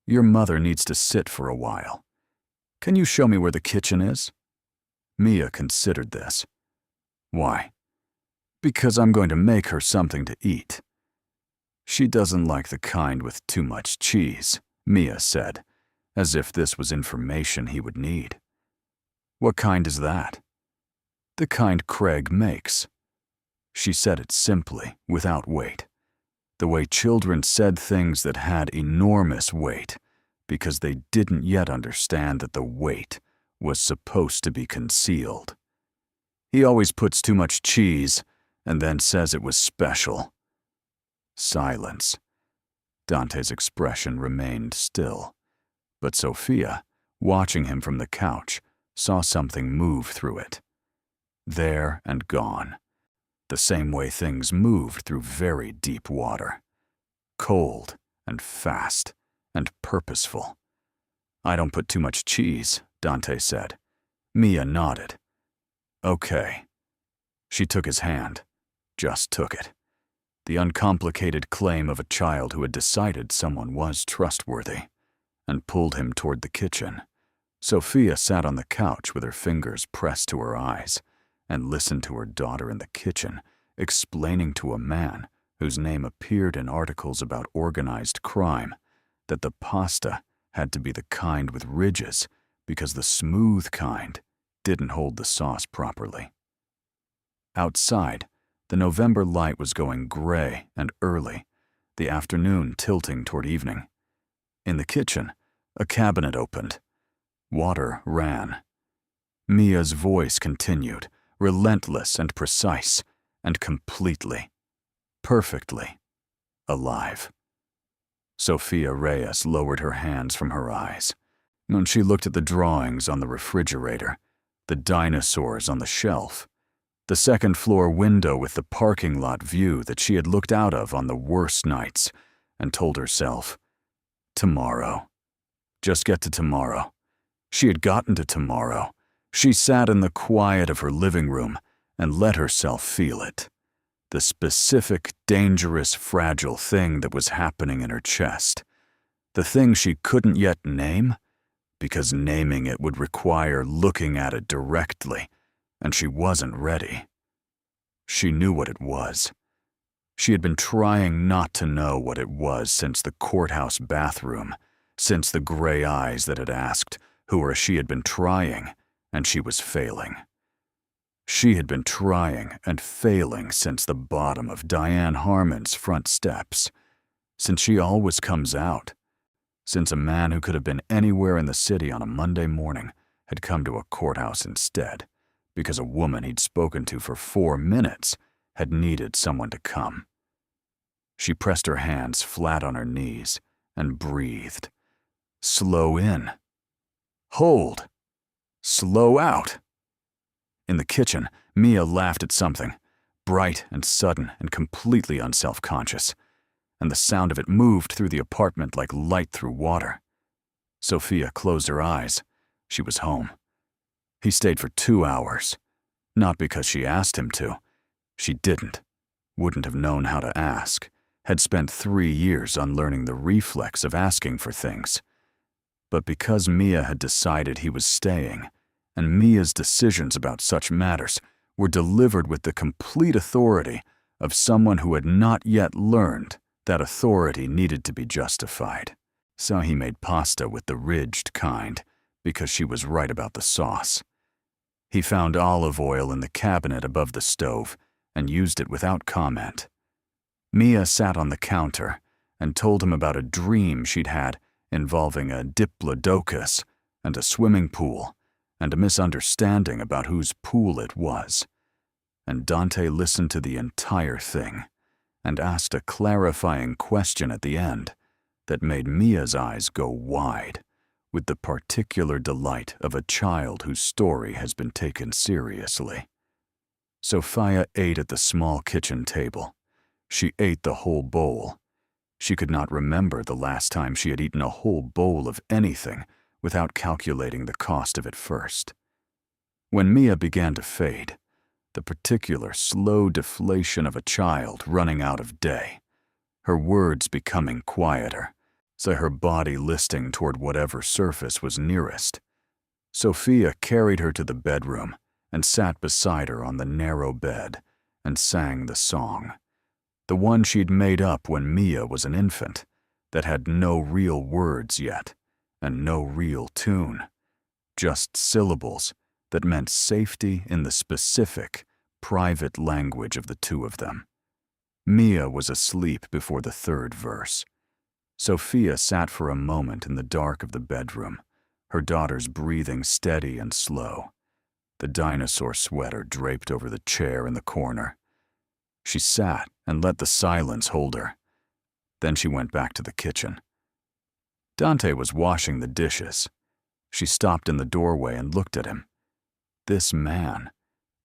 "Your mother needs to sit for a while. Can you show me where the kitchen is?" Mia considered this. "Why?" "Because I'm going to make her something to eat." "She doesn't like the kind with too much cheese," Mia said, as if this was information he would need. "What kind is that?" "The kind Craig makes." She said it simply, without weight. The way children said things that had enormous weight, because they didn't yet understand that the weight was supposed to be concealed. "He always puts too much cheese and then says it was special." Silence. Dante's expression remained still, but Sofia, watching him from the couch, saw something move through it. There and gone, the same way things moved through very deep water. Cold and fast and purposeful. "I don't put too much cheese," Dante said. Mia nodded. "Okay." She took his hand. Just took it. The uncomplicated claim of a child who had decided someone was trustworthy, and pulled him toward the kitchen. Sofia sat on the couch with her fingers pressed to her eyes and listened to her daughter in the kitchen explaining to a man whose name appeared in articles about organized crime that the pasta had to be the kind with ridges because the smooth kind didn't hold the sauce properly. Outside, the November light was going gray and early, the afternoon tilting toward evening. In the kitchen, a cabinet opened. Water ran. Mia's voice continued, relentless and precise, and completely, perfectly alive. Sofia Reyes lowered her hands from her eyes, and she looked at the drawings on the refrigerator, the dinosaurs on the shelf, the second-floor window with the parking lot view that she had looked out of on the worst nights, and told herself, tomorrow. Just get to tomorrow. She had gotten to tomorrow. She sat in the quiet of her living room and let herself feel it. The specific, dangerous, fragile thing that was happening in her chest. The thing she couldn't yet name, because naming it would require looking at it directly, and she wasn't ready. She knew what it was. She had been trying not to know what it was since the courthouse bathroom, since the gray eyes that had asked who or she had been trying, and she was failing. She had been trying and failing since the bottom of Diane Harmon's front steps, since she always comes out, since a man who could have been anywhere in the city on a Monday morning had come to a courthouse instead, because a woman he'd spoken to for 4 minutes had needed someone to come. She pressed her hands flat on her knees and breathed. Slow in. Hold. Slow out. In the kitchen, Mia laughed at something, bright and sudden and completely unself-conscious, and the sound of it moved through the apartment like light through water. Sofia closed her eyes. She was home. He stayed for 2 hours. Not because she asked him to. She didn't. Wouldn't have known how to ask. Had spent 3 years unlearning the reflex of asking for things. But because Mia had decided he was staying, and Mia's decisions about such matters were delivered with the complete authority of someone who had not yet learned that authority needed to be justified. So he made pasta with the ridged kind, because she was right about the sauce. He found olive oil in the cabinet above the stove and used it without comment. Mia sat on the counter and told him about a dream she'd had involving a diplodocus and a swimming pool and a misunderstanding about whose pool it was. And Dante listened to the entire thing and asked a clarifying question at the end that made Mia's eyes go wide with the particular delight of a child whose story has been taken seriously. Sofia ate at the small kitchen table, She ate the whole bowl. She could not remember the last time she had eaten a whole bowl of anything without calculating the cost of it first. When Mia began to fade, the particular slow deflation of a child running out of day, her words becoming quieter, so her body listing toward whatever surface was nearest, Sofia carried her to the bedroom and sat beside her on the narrow bed and sang the song, the one she'd made up when Mia was an infant, that had no real words yet and no real tune, just syllables that meant safety in the specific, private language of the two of them. Mia was asleep before the third verse. Sofia sat for a moment in the dark of the bedroom, her daughter's breathing steady and slow, the dinosaur sweater draped over the chair in the corner. She sat and let the silence hold her. Then she went back to the kitchen. Dante was washing the dishes. She stopped in the doorway and looked at him. This man,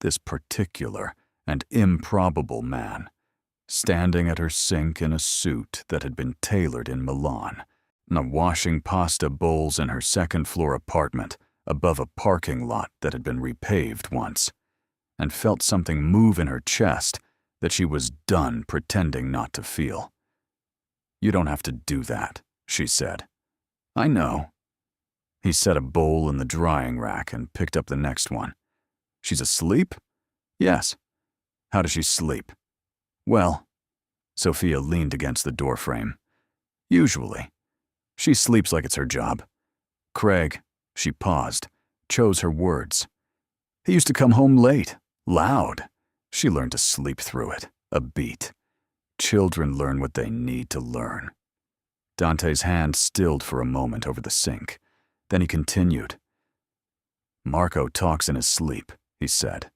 this particular and improbable man, standing at her sink in a suit that had been tailored in Milan, washing pasta bowls in her second-floor apartment above a parking lot that had been repaved once, and felt something move in her chest that she was done pretending not to feel. "You don't have to do that," she said. "I know." He set a bowl in the drying rack and picked up the next one. "She's asleep?" "Yes." "How does she sleep?" "Well," Sofia leaned against the doorframe, "usually. She sleeps like it's her job. Craig," she paused, chose her words. "He used to come home late, loud. She learned to sleep through it, a beat. Children learn what they need to learn." Dante's hand stilled for a moment over the sink. Then he continued. "Marco talks in his sleep," he said.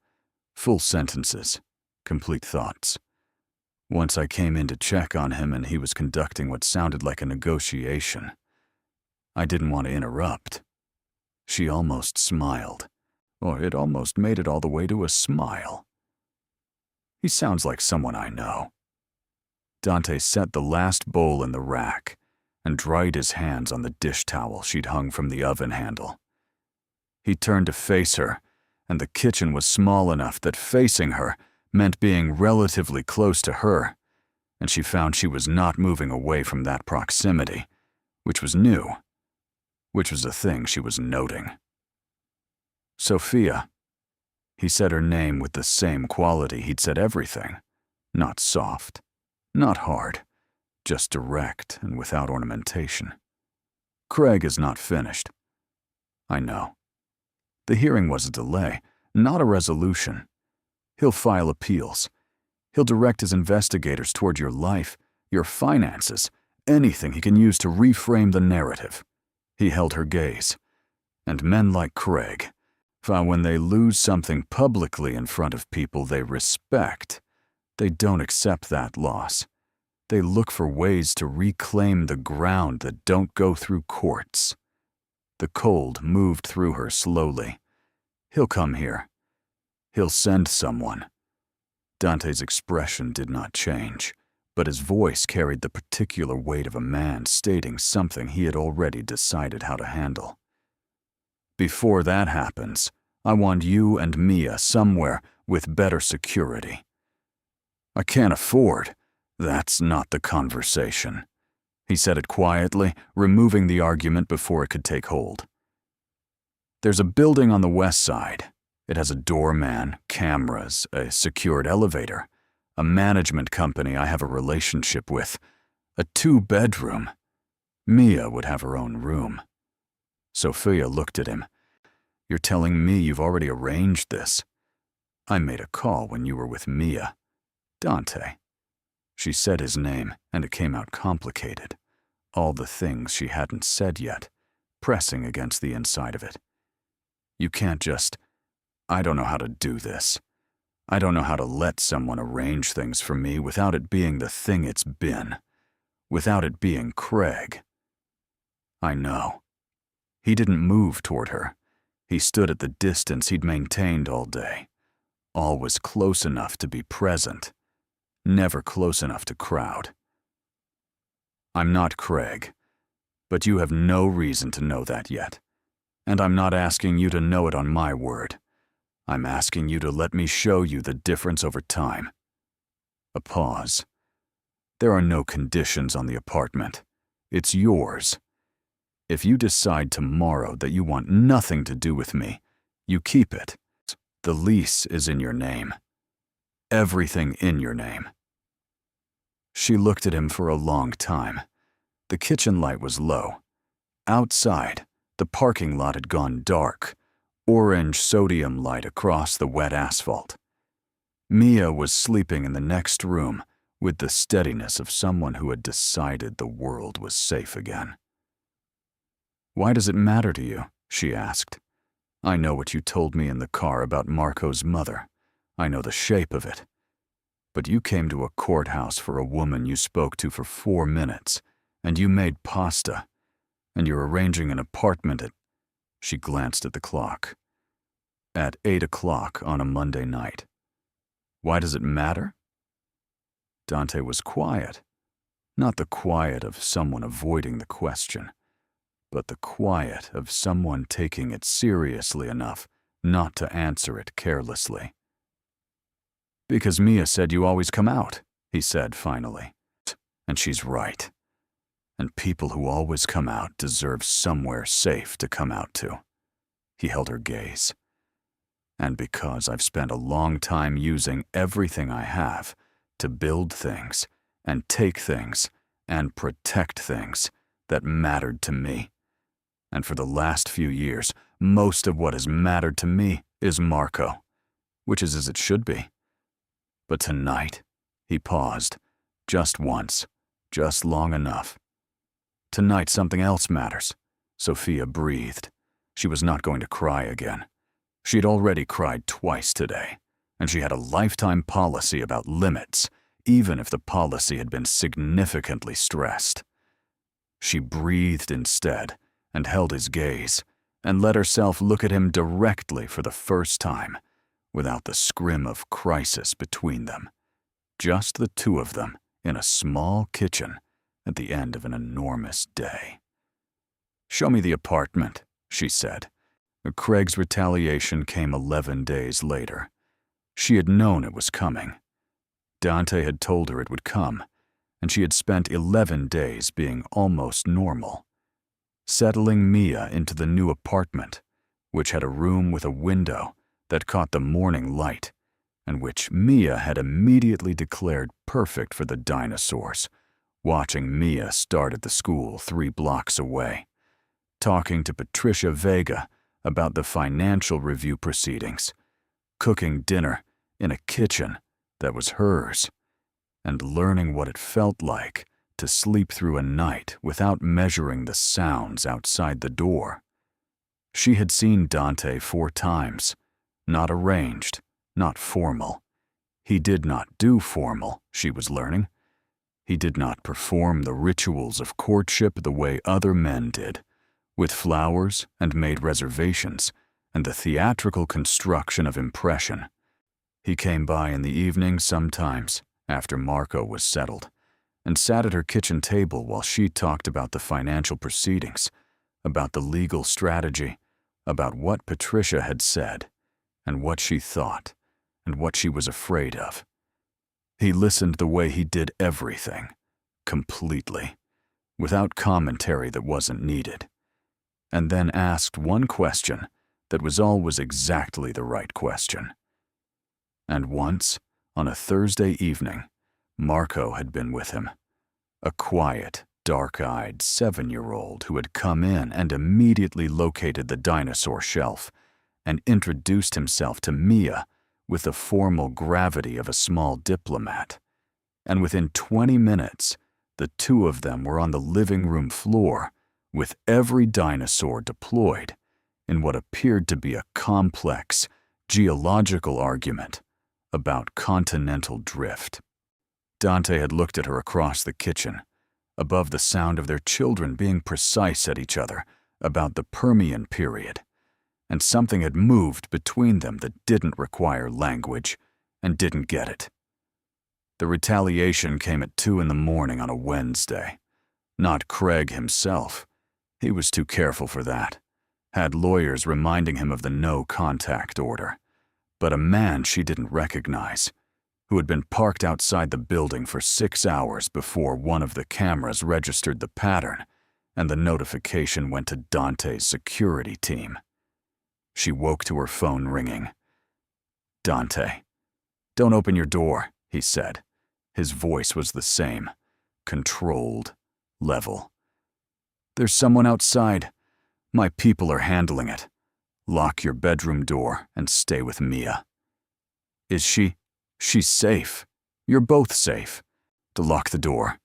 "Full sentences, complete thoughts. Once I came in to check on him and he was conducting what sounded like a negotiation. I didn't want to interrupt." She almost smiled, or it almost made it all the way to a smile. "He sounds like someone I know." Dante set the last bowl in the rack and dried his hands on the dish towel she'd hung from the oven handle. He turned to face her, and the kitchen was small enough that facing her meant being relatively close to her, and she found she was not moving away from that proximity, which was new, which was a thing she was noting. "Sofia." He said her name with the same quality he'd said everything, not soft, not hard, just direct and without ornamentation. "Craig is not finished." "I know. The hearing was a delay, not a resolution. He'll file appeals. He'll direct his investigators toward your life, your finances, anything he can use to reframe the narrative." He held her gaze. "And men like Craig, when they lose something publicly in front of people they respect, they don't accept that loss. They look for ways to reclaim the ground that don't go through courts." The cold moved through her slowly. "He'll come here. He'll send someone." Dante's expression did not change, but his voice carried the particular weight of a man stating something he had already decided how to handle. "Before that happens, I want you and Mia somewhere with better security." "I can't afford." "That's not the conversation." He said it quietly, removing the argument before it could take hold. "There's a building on the west side. It has a doorman, cameras, a secured elevator, a management company I have a relationship with, a 2-bedroom. Mia would have her own room." Sofia looked at him. "You're telling me you've already arranged this?" "I made a call when you were with Mia." "Dante." She said his name, and it came out complicated. All the things she hadn't said yet, pressing against the inside of it. "You can't just... I don't know how to do this. I don't know how to let someone arrange things for me without it being the thing it's been. Without it being Craig." "I know." He didn't move toward her. He stood at the distance he'd maintained all day. Always close enough to be present. never close enough to crowd. I'm not Craig, but you have no reason to know that yet. And I'm not asking you to know it on my word. I'm asking you to let me show you the difference over time. A pause. There are no conditions on the apartment. It's yours. If you decide tomorrow that you want nothing to do with me, you keep it. The lease is in your name. Everything in your name. She looked at him for a long time. The kitchen light was low. Outside, the parking lot had gone dark, orange sodium light across the wet asphalt. Mia was sleeping in the next room with the steadiness of someone who had decided the world was safe again. "Why does it matter to you?" she asked. "I know what you told me in the car about Marco's mother. I know the shape of it. But you came to a courthouse for a woman you spoke to for 4 minutes, and you made pasta, and you're arranging an apartment at—" She glanced at the clock. "At 8 o'clock on a Monday night. Why does it matter?" Dante was quiet. Not the quiet of someone avoiding the question, but the quiet of someone taking it seriously enough not to answer it carelessly. "Because Mia said you always come out," he said finally. "And she's right. And people who always come out deserve somewhere safe to come out to." He held her gaze. "And because I've spent a long time using everything I have to build things and take things and protect things that mattered to me. And for the last few years, most of what has mattered to me is Marco, which is as it should be. But tonight," he paused, just once, just long enough. "Tonight something else matters." Sofia breathed. She was not going to cry again. She had already cried twice today, and she had a lifetime policy about limits, even if the policy had been significantly stressed. She breathed instead, and held his gaze, and let herself look at him directly for the first time, without the scrim of crisis between them. Just the two of them in a small kitchen at the end of an enormous day. "Show me the apartment," she said. Craig's retaliation came 11 days later. She had known it was coming. Dante had told her it would come, and she had spent 11 days being almost normal. Settling Mia into the new apartment, which had a room with a window that caught the morning light, and which Mia had immediately declared perfect for the dinosaurs, watching Mia start at the school 3 blocks away, talking to Patricia Vega about the financial review proceedings, cooking dinner in a kitchen that was hers, and learning what it felt like to sleep through a night without measuring the sounds outside the door. She had seen Dante 4 times, not arranged, not formal. He did not do formal, she was learning. He did not perform the rituals of courtship the way other men did, with flowers and made reservations and the theatrical construction of impression. He came by in the evening sometimes, after Marco was settled, and sat at her kitchen table while she talked about the financial proceedings, about the legal strategy, about what Patricia had said, and what she thought, and what she was afraid of. He listened the way he did everything, completely, without commentary that wasn't needed, and then asked one question that was always exactly the right question. And once, on a Thursday evening, Marco had been with him, a quiet, dark-eyed 7-year-old who had come in and immediately located the dinosaur shelf and introduced himself to Mia with the formal gravity of a small diplomat. And within 20 minutes, the two of them were on the living room floor with every dinosaur deployed in what appeared to be a complex geological argument about continental drift. Dante had looked at her across the kitchen, above the sound of their children being precise at each other about the Permian period, and something had moved between them that didn't require language and didn't get it. The retaliation came at 2 in the morning on a Wednesday. Not Craig himself. He was too careful for that. Had lawyers reminding him of the no-contact order. But a man she didn't recognize, who had been parked outside the building for 6 hours before one of the cameras registered the pattern, and the notification went to Dante's security team. She woke to her phone ringing. "Dante, don't open your door," he said. His voice was the same, controlled, level. "There's someone outside. My people are handling it. Lock your bedroom door and stay with Mia." "Is she? She's safe. You're both safe. To lock the door."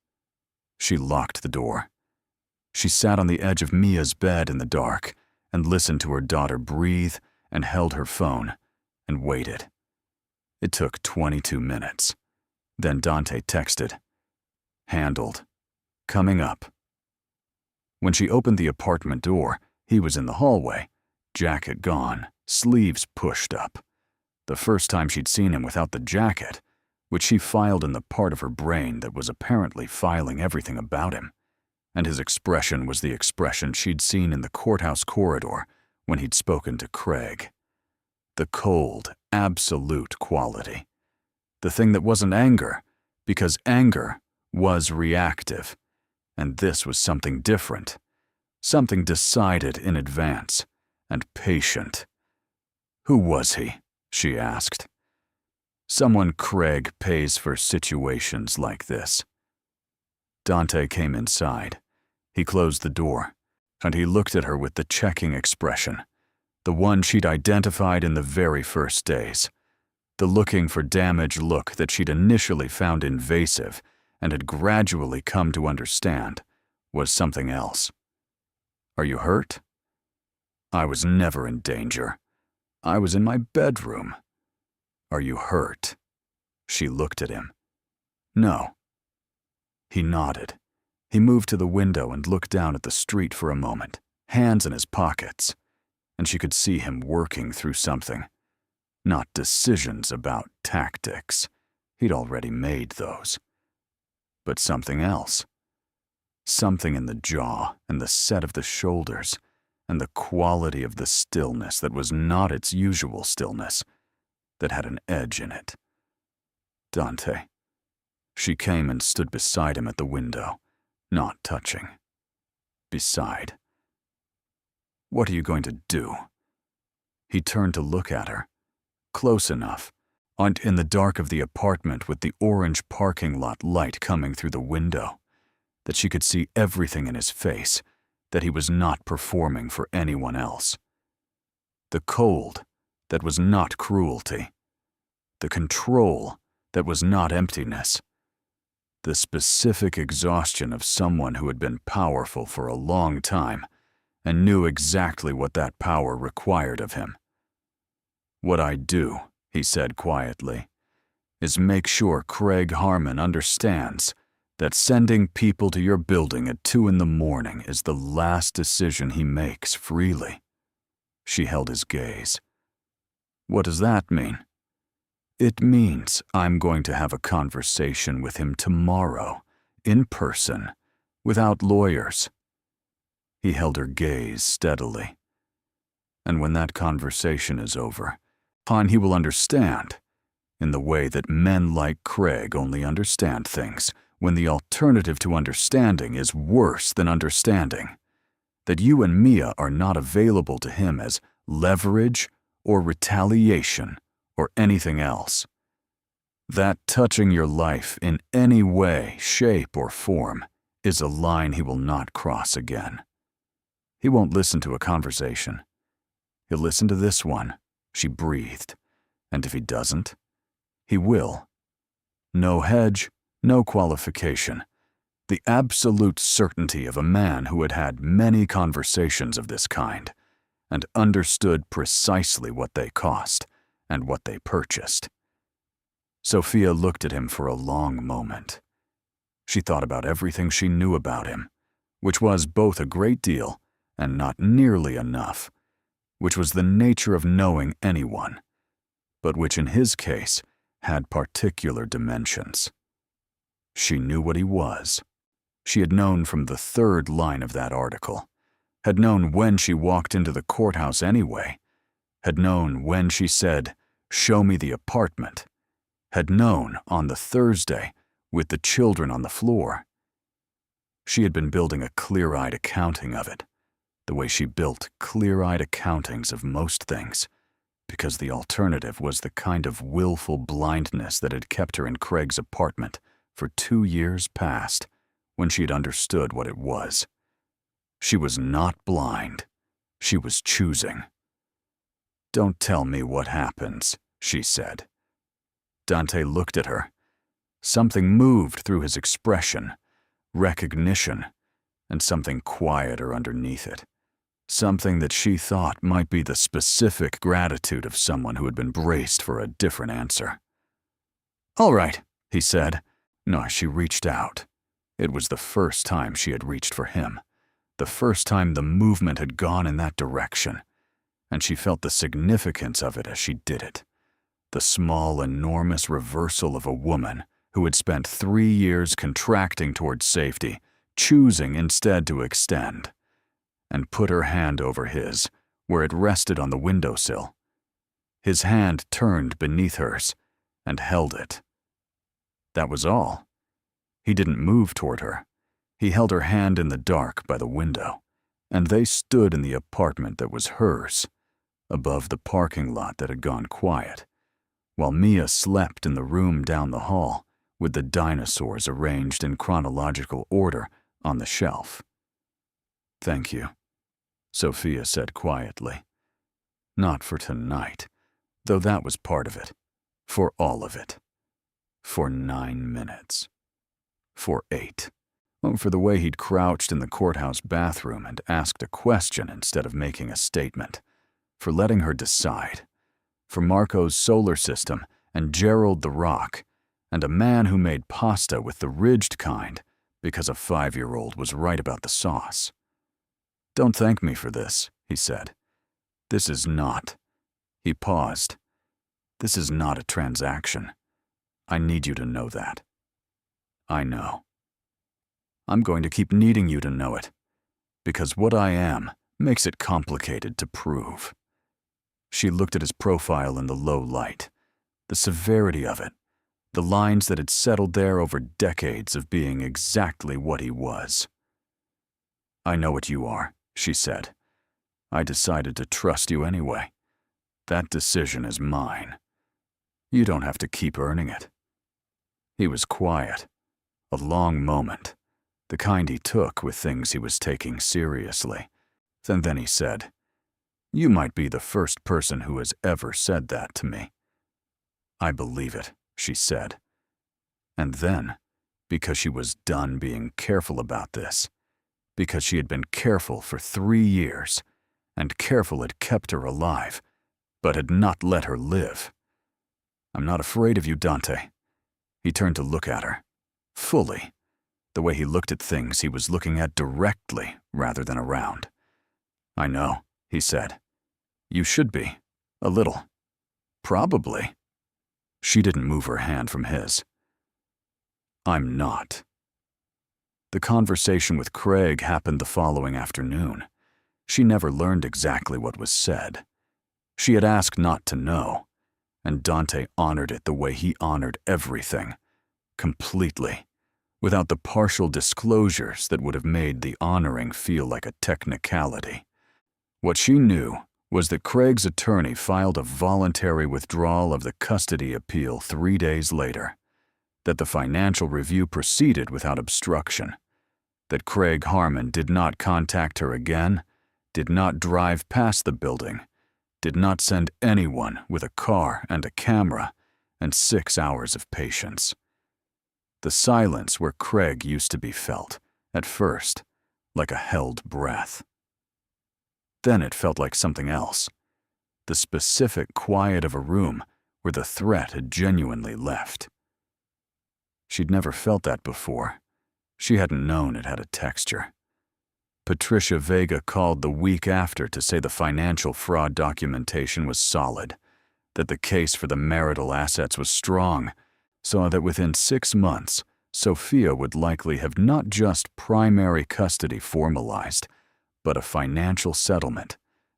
She locked the door. She sat on the edge of Mia's bed in the dark and listened to her daughter breathe and held her phone and waited. It took 22 minutes. Then Dante texted, "Handled. Coming up." When she opened the apartment door, he was in the hallway, jacket gone, sleeves pushed up. The first time she'd seen him without the jacket, which she filed in the part of her brain that was apparently filing everything about him. And his expression was the expression she'd seen in the courthouse corridor when he'd spoken to Craig. The cold, absolute quality. The thing that wasn't anger, because anger was reactive. And this was something different. Something decided in advance, and patient. "Who was he?" she asked. "Someone Craig pays for situations like this." Dante came inside. He closed the door, and he looked at her with the checking expression, the one she'd identified in the very first days. The looking for damage look that she'd initially found invasive and had gradually come to understand was something else. "Are you hurt?" "I was never in danger. I was in my bedroom." "Are you hurt?" She looked at him. "No." He nodded. He moved to the window and looked down at the street for a moment, hands in his pockets, and she could see him working through something. Not decisions about tactics. He'd already made those. But something else. Something in the jaw and the set of the shoulders and the quality of the stillness that was not its usual stillness, that had an edge in it. "Dante." She came and stood beside him at the window, not touching. Beside. "What are you going to do?" He turned to look at her. Close enough, in the dark of the apartment with the orange parking lot light coming through the window, that she could see everything in his face, that he was not performing for anyone else. The cold that was not cruelty. The control that was not emptiness. The specific exhaustion of someone who had been powerful for a long time and knew exactly what that power required of him. "What I do," he said quietly, "is make sure Craig Harmon understands that sending people to your building at 2 in the morning is the last decision he makes freely." She held his gaze. "What does that mean?" "It means I'm going to have a conversation with him tomorrow, in person, without lawyers." He held her gaze steadily. "And when that conversation is over, he will understand, in the way that men like Craig only understand things, when the alternative to understanding is worse than understanding, that you and Mia are not available to him as leverage or retaliation or anything else. That touching your life in any way, shape, or form is a line he will not cross again. He won't listen to a conversation. He'll listen to this one," she breathed, "and if he doesn't, he will. No hedge, no qualification. The absolute certainty of a man who had had many conversations of this kind and understood precisely what they cost and what they purchased." Sofia looked at him for a long moment. She thought about everything she knew about him, which was both a great deal and not nearly enough, which was the nature of knowing anyone, but which in his case had particular dimensions. She knew what he was. She had known from the third line of that article, had known when she walked into the courthouse anyway, had known when she said, "Show me the apartment," had known on the Thursday with the children on the floor. She had been building a clear-eyed accounting of it, the way she built clear-eyed accountings of most things, because the alternative was the kind of willful blindness that had kept her in Craig's apartment for 2 years past, when she had understood what it was. She was not blind. She was choosing. "Don't tell me what happens," she said. Dante looked at her. Something moved through his expression, recognition, and something quieter underneath it. Something that she thought might be the specific gratitude of someone who had been braced for a different answer. "All right," he said. No, she reached out. It was the first time she had reached for him, the first time the movement had gone in that direction, and she felt the significance of it as she did it. The small, enormous reversal of a woman who had spent 3 years contracting towards safety, choosing instead to extend, and put her hand over his, where it rested on the windowsill. His hand turned beneath hers and held it. That was all. He didn't move toward her. He held her hand in the dark by the window, and they stood in the apartment that was hers, above the parking lot that had gone quiet, while Mia slept in the room down the hall with the dinosaurs arranged in chronological order on the shelf. "Thank you," Sofia said quietly. "Not for tonight, though that was part of it. For all of it. For 9 minutes. For 8. For the way he'd crouched in the courthouse bathroom and asked a question instead of making a statement. For letting her decide. For Marco's solar system and Gerald the Rock, and a man who made pasta with the ridged kind because a 5-year-old was right about the sauce. "Don't thank me for this," he said. "This is not." He paused. "This is not a transaction. I need you to know that." "I know." "I'm going to keep needing you to know it, because what I am makes it complicated to prove." She looked at his profile in the low light, the severity of it, the lines that had settled there over decades of being exactly what he was. "I know what you are," she said. "I decided to trust you anyway. That decision is mine. You don't have to keep earning it." He was quiet, a long moment, the kind he took with things he was taking seriously. And then he said, "You might be the first person who has ever said that to me." "I believe it," she said. And then, because she was done being careful about this, because she had been careful for 3 years, and careful had kept her alive, but had not let her live. "I'm not afraid of you, Dante." He turned to look at her, fully. The way he looked at things he was looking at directly rather than around. "I know," he said. "You should be. A little. Probably." She didn't move her hand from his. "I'm not." The conversation with Craig happened the following afternoon. She never learned exactly what was said. She had asked not to know, and Dante honored it the way he honored everything, completely, without the partial disclosures that would have made the honoring feel like a technicality. What she knew was that Craig's attorney filed a voluntary withdrawal of the custody appeal 3 days later, that the financial review proceeded without obstruction, that Craig Harmon did not contact her again, did not drive past the building, did not send anyone with a car and a camera, and 6 hours of patience. The silence where Craig used to be felt, at first, like a held breath. Then it felt like something else, the specific quiet of a room where the threat had genuinely left. She'd never felt that before. She hadn't known it had a texture. Patricia Vega called the week after to say the financial fraud documentation was solid, that the case for the marital assets was strong, so that within 6 months, Sofia would likely have not just primary custody formalized, but a financial settlement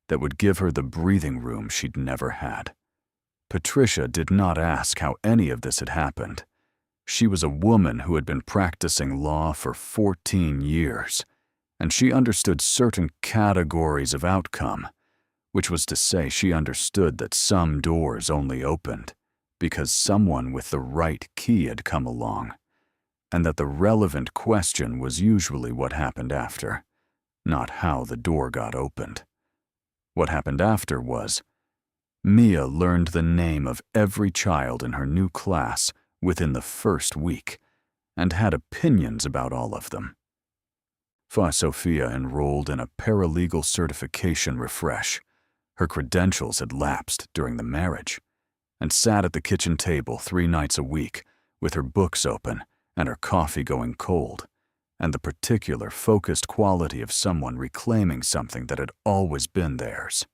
that would give her the breathing room she'd never had. Patricia did not ask how any of this had happened. She was a woman who had been practicing law for 14 years, and she understood certain categories of outcome, which was to say she understood that some doors only opened because someone with the right key had come along, and that the relevant question was usually what happened after, not how the door got opened. What happened after was, Mia learned the name of every child in her new class within the first week, and had opinions about all of them. Sofia enrolled in a paralegal certification refresh. Her credentials had lapsed during the marriage, and sat at the kitchen table 3 nights a week with her books open and her coffee going cold, and the particular focused quality of someone reclaiming something that had always been theirs.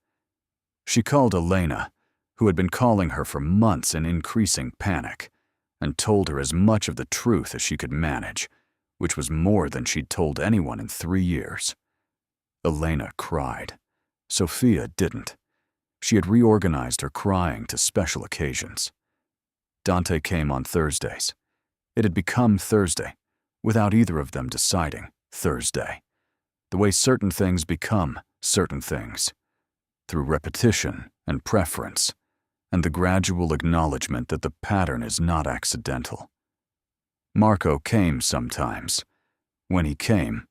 She called Elena, who had been calling her for months in increasing panic, and told her as much of the truth as she could manage, which was more than she'd told anyone in 3 years. Elena cried. Sofia didn't. She had reorganized her crying to special occasions. Dante came on Thursdays. It had become Thursday, without either of them deciding Thursday. The way certain things become certain things, through repetition and preference, and the gradual acknowledgement that the pattern is not accidental. Marco came sometimes. When he came,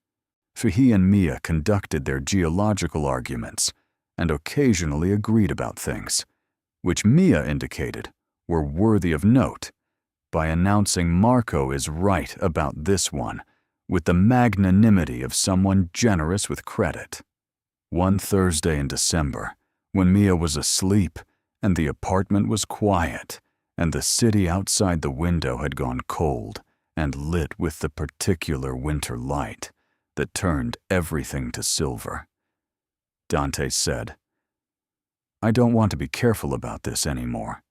for he and Mia conducted their geological arguments and occasionally agreed about things, which Mia indicated were worthy of note, by announcing Marco is right about this one with the magnanimity of someone generous with credit. One Thursday in December, when Mia was asleep and the apartment was quiet and the city outside the window had gone cold and lit with the particular winter light that turned everything to silver, Dante said, "I don't want to be careful about this anymore."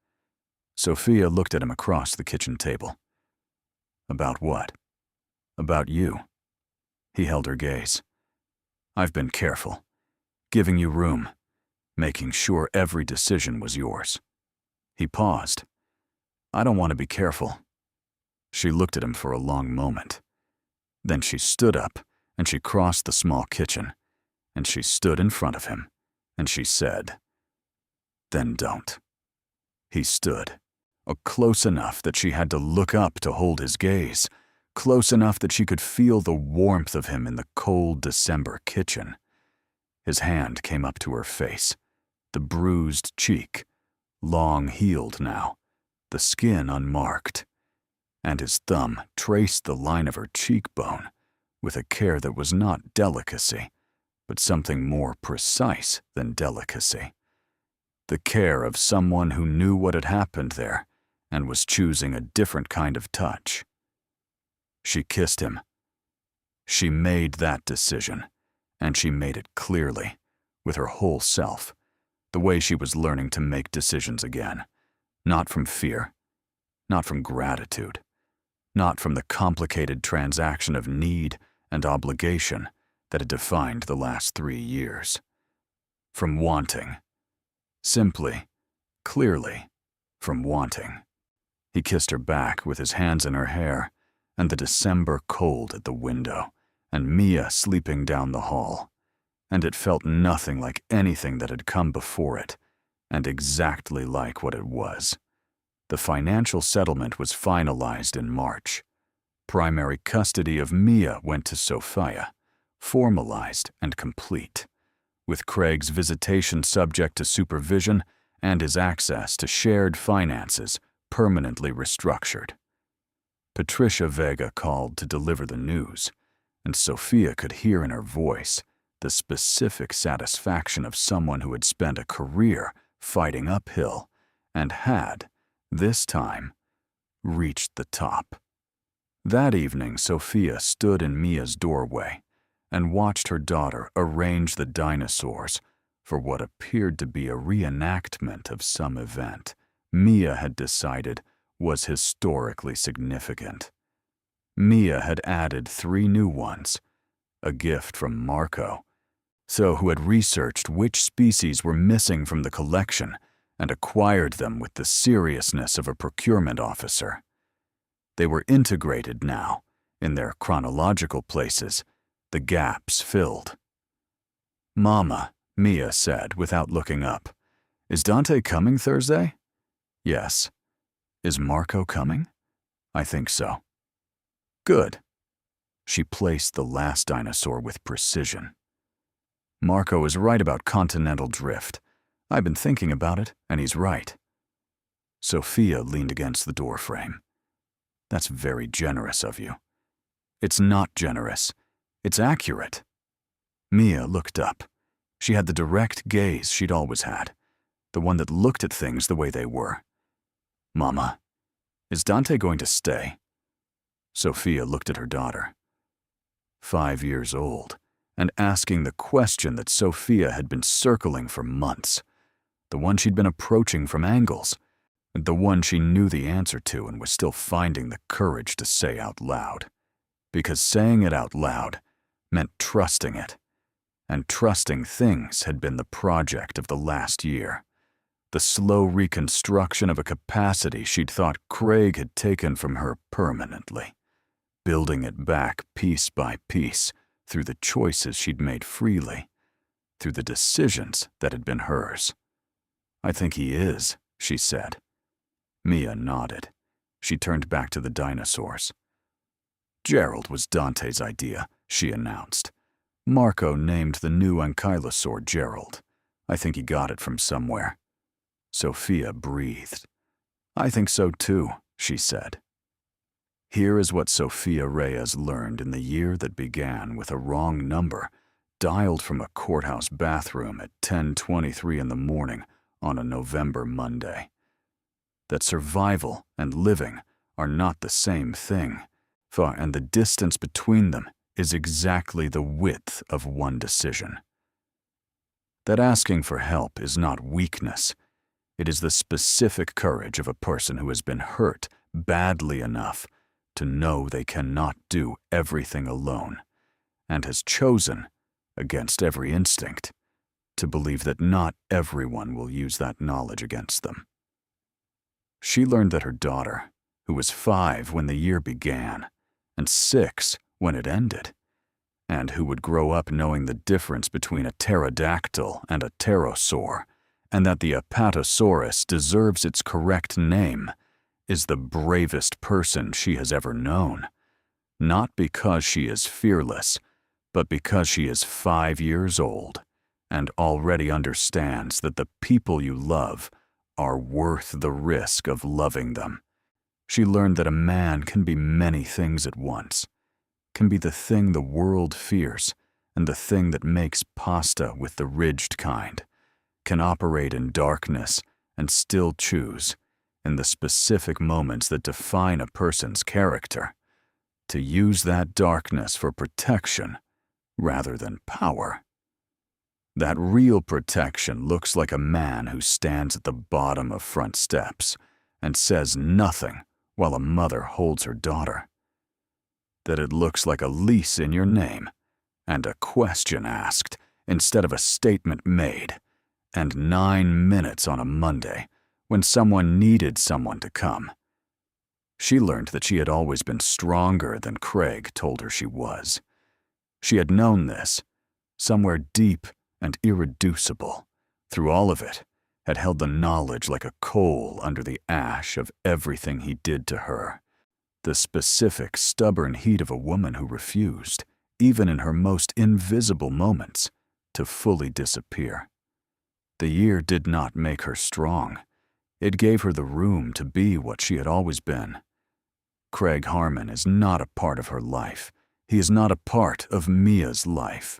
Sofia looked at him across the kitchen table. "About what?" "About you." He held her gaze. "I've been careful, giving you room, making sure every decision was yours." He paused. "I don't want to be careful." She looked at him for a long moment. Then she stood up, and she crossed the small kitchen, and she stood in front of him, and she said, "Then don't." He stood, close enough that she had to look up to hold his gaze, close enough that she could feel the warmth of him in the cold December kitchen. His hand came up to her face, the bruised cheek, long healed now, the skin unmarked, and his thumb traced the line of her cheekbone with a care that was not delicacy, but something more precise than delicacy. The care of someone who knew what had happened there and was choosing a different kind of touch. She kissed him. She made that decision, and she made it clearly, with her whole self, the way she was learning to make decisions again, not from fear, not from gratitude, not from the complicated transaction of need and obligation that had defined the last 3 years. From wanting. Simply, clearly, from wanting. He kissed her back with his hands in her hair, and the December cold at the window, and Mia sleeping down the hall, and it felt nothing like anything that had come before it, and exactly like what it was. The financial settlement was finalized in March. Primary custody of Mia went to Sofia, formalized and complete, with Craig's visitation subject to supervision and his access to shared finances permanently restructured. Patricia Vega called to deliver the news, and Sofia could hear in her voice the specific satisfaction of someone who had spent a career fighting uphill and had, this time, reached the top. That evening, Sofia stood in Mia's doorway and watched her daughter arrange the dinosaurs for what appeared to be a reenactment of some event Mia had decided was historically significant. Mia had added 3 new ones, a gift from Marco, who had researched which species were missing from the collection and acquired them with the seriousness of a procurement officer. They were integrated now, in their chronological places, the gaps filled. "Mama," Mia said without looking up, "is Dante coming Thursday?" "Yes." "Is Marco coming?" "I think so." "Good." She placed the last dinosaur with precision. "Marco is right about continental drift. I've been thinking about it, and he's right." Sofia leaned against the doorframe. "That's very generous of you." "It's not generous. It's accurate." Mia looked up. She had the direct gaze she'd always had, the one that looked at things the way they were. "Mama, is Dante going to stay?" Sofia looked at her daughter. 5 years old, and asking the question that Sofia had been circling for months, the one she'd been approaching from angles, the one she knew the answer to and was still finding the courage to say out loud. Because saying it out loud meant trusting it, and trusting things had been the project of the last year, the slow reconstruction of a capacity she'd thought Craig had taken from her permanently, building it back piece by piece through the choices she'd made freely, through the decisions that had been hers. "I think he is," she said. Mia nodded. She turned back to the dinosaurs. "Gerald was Dante's idea," she announced. "Marco named the new ankylosaur Gerald. I think he got it from somewhere." Sofia breathed. "I think so too," she said. Here is what Sofia Reyes learned in the year that began with a wrong number dialed from a courthouse bathroom at 10:23 in the morning on a November Monday. That survival and living are not the same thing, and the distance between them is exactly the width of one decision. That asking for help is not weakness. It is the specific courage of a person who has been hurt badly enough to know they cannot do everything alone, and has chosen, against every instinct, to believe that not everyone will use that knowledge against them. She learned that her daughter, who was 5 when the year began, and 6 when it ended, and who would grow up knowing the difference between a pterodactyl and a pterosaur, and that the Apatosaurus deserves its correct name, is the bravest person she has ever known, not because she is fearless, but because she is 5 years old and already understands that the people you love are worth the risk of loving them. She learned that a man can be many things at once, can be the thing the world fears and the thing that makes pasta with the ridged kind, can operate in darkness and still choose, in the specific moments that define a person's character, to use that darkness for protection rather than power. That real protection looks like a man who stands at the bottom of front steps and says nothing while a mother holds her daughter. That it looks like a lease in your name and a question asked instead of a statement made, and 9 minutes on a Monday when someone needed someone to come. She learned that she had always been stronger than Craig told her she was. She had known this, somewhere deep and irreducible, through all of it, had held the knowledge like a coal under the ash of everything he did to her, the specific, stubborn heat of a woman who refused, even in her most invisible moments, to fully disappear. The year did not make her strong. It gave her the room to be what she had always been. Craig Harmon is not a part of her life. He is not a part of Mia's life.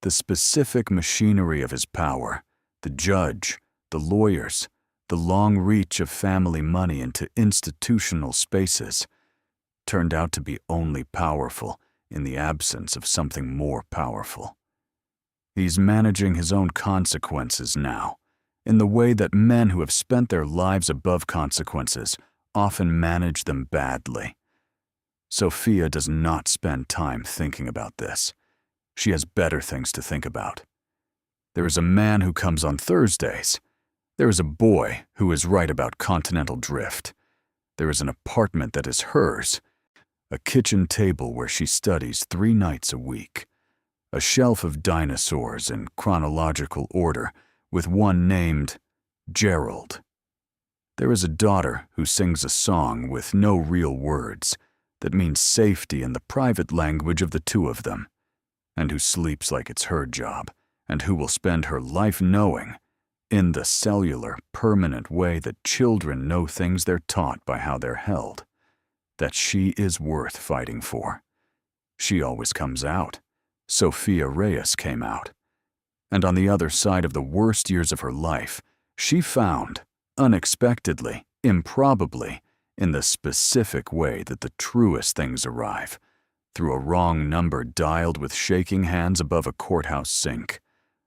The specific machinery of his power, the judge, the lawyers, the long reach of family money into institutional spaces, turned out to be only powerful in the absence of something more powerful. He's managing his own consequences now, in the way that men who have spent their lives above consequences often manage them badly. Sofia does not spend time thinking about this. She has better things to think about. There is a man who comes on Thursdays. There is a boy who is right about continental drift. There is an apartment that is hers, a kitchen table where she studies 3 nights a week, a shelf of dinosaurs in chronological order with one named Gerald. There is a daughter who sings a song with no real words that means safety in the private language of the 2 of them, and who sleeps like it's her job, and who will spend her life knowing, in the cellular, permanent way that children know things they're taught by how they're held, that she is worth fighting for. She always comes out. Sofia Reyes came out. And on the other side of the worst years of her life, she found, unexpectedly, improbably, in the specific way that the truest things arrive, through a wrong number dialed with shaking hands above a courthouse sink,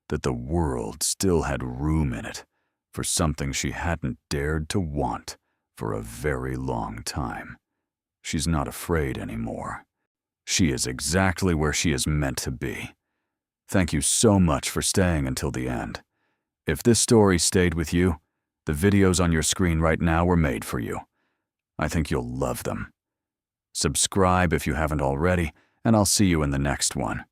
that the world still had room in it for something she hadn't dared to want for a very long time. She's not afraid anymore. She is exactly where she is meant to be. Thank you so much for staying until the end. If this story stayed with you, the videos on your screen right now were made for you. I think you'll love them. Subscribe if you haven't already, and I'll see you in the next one.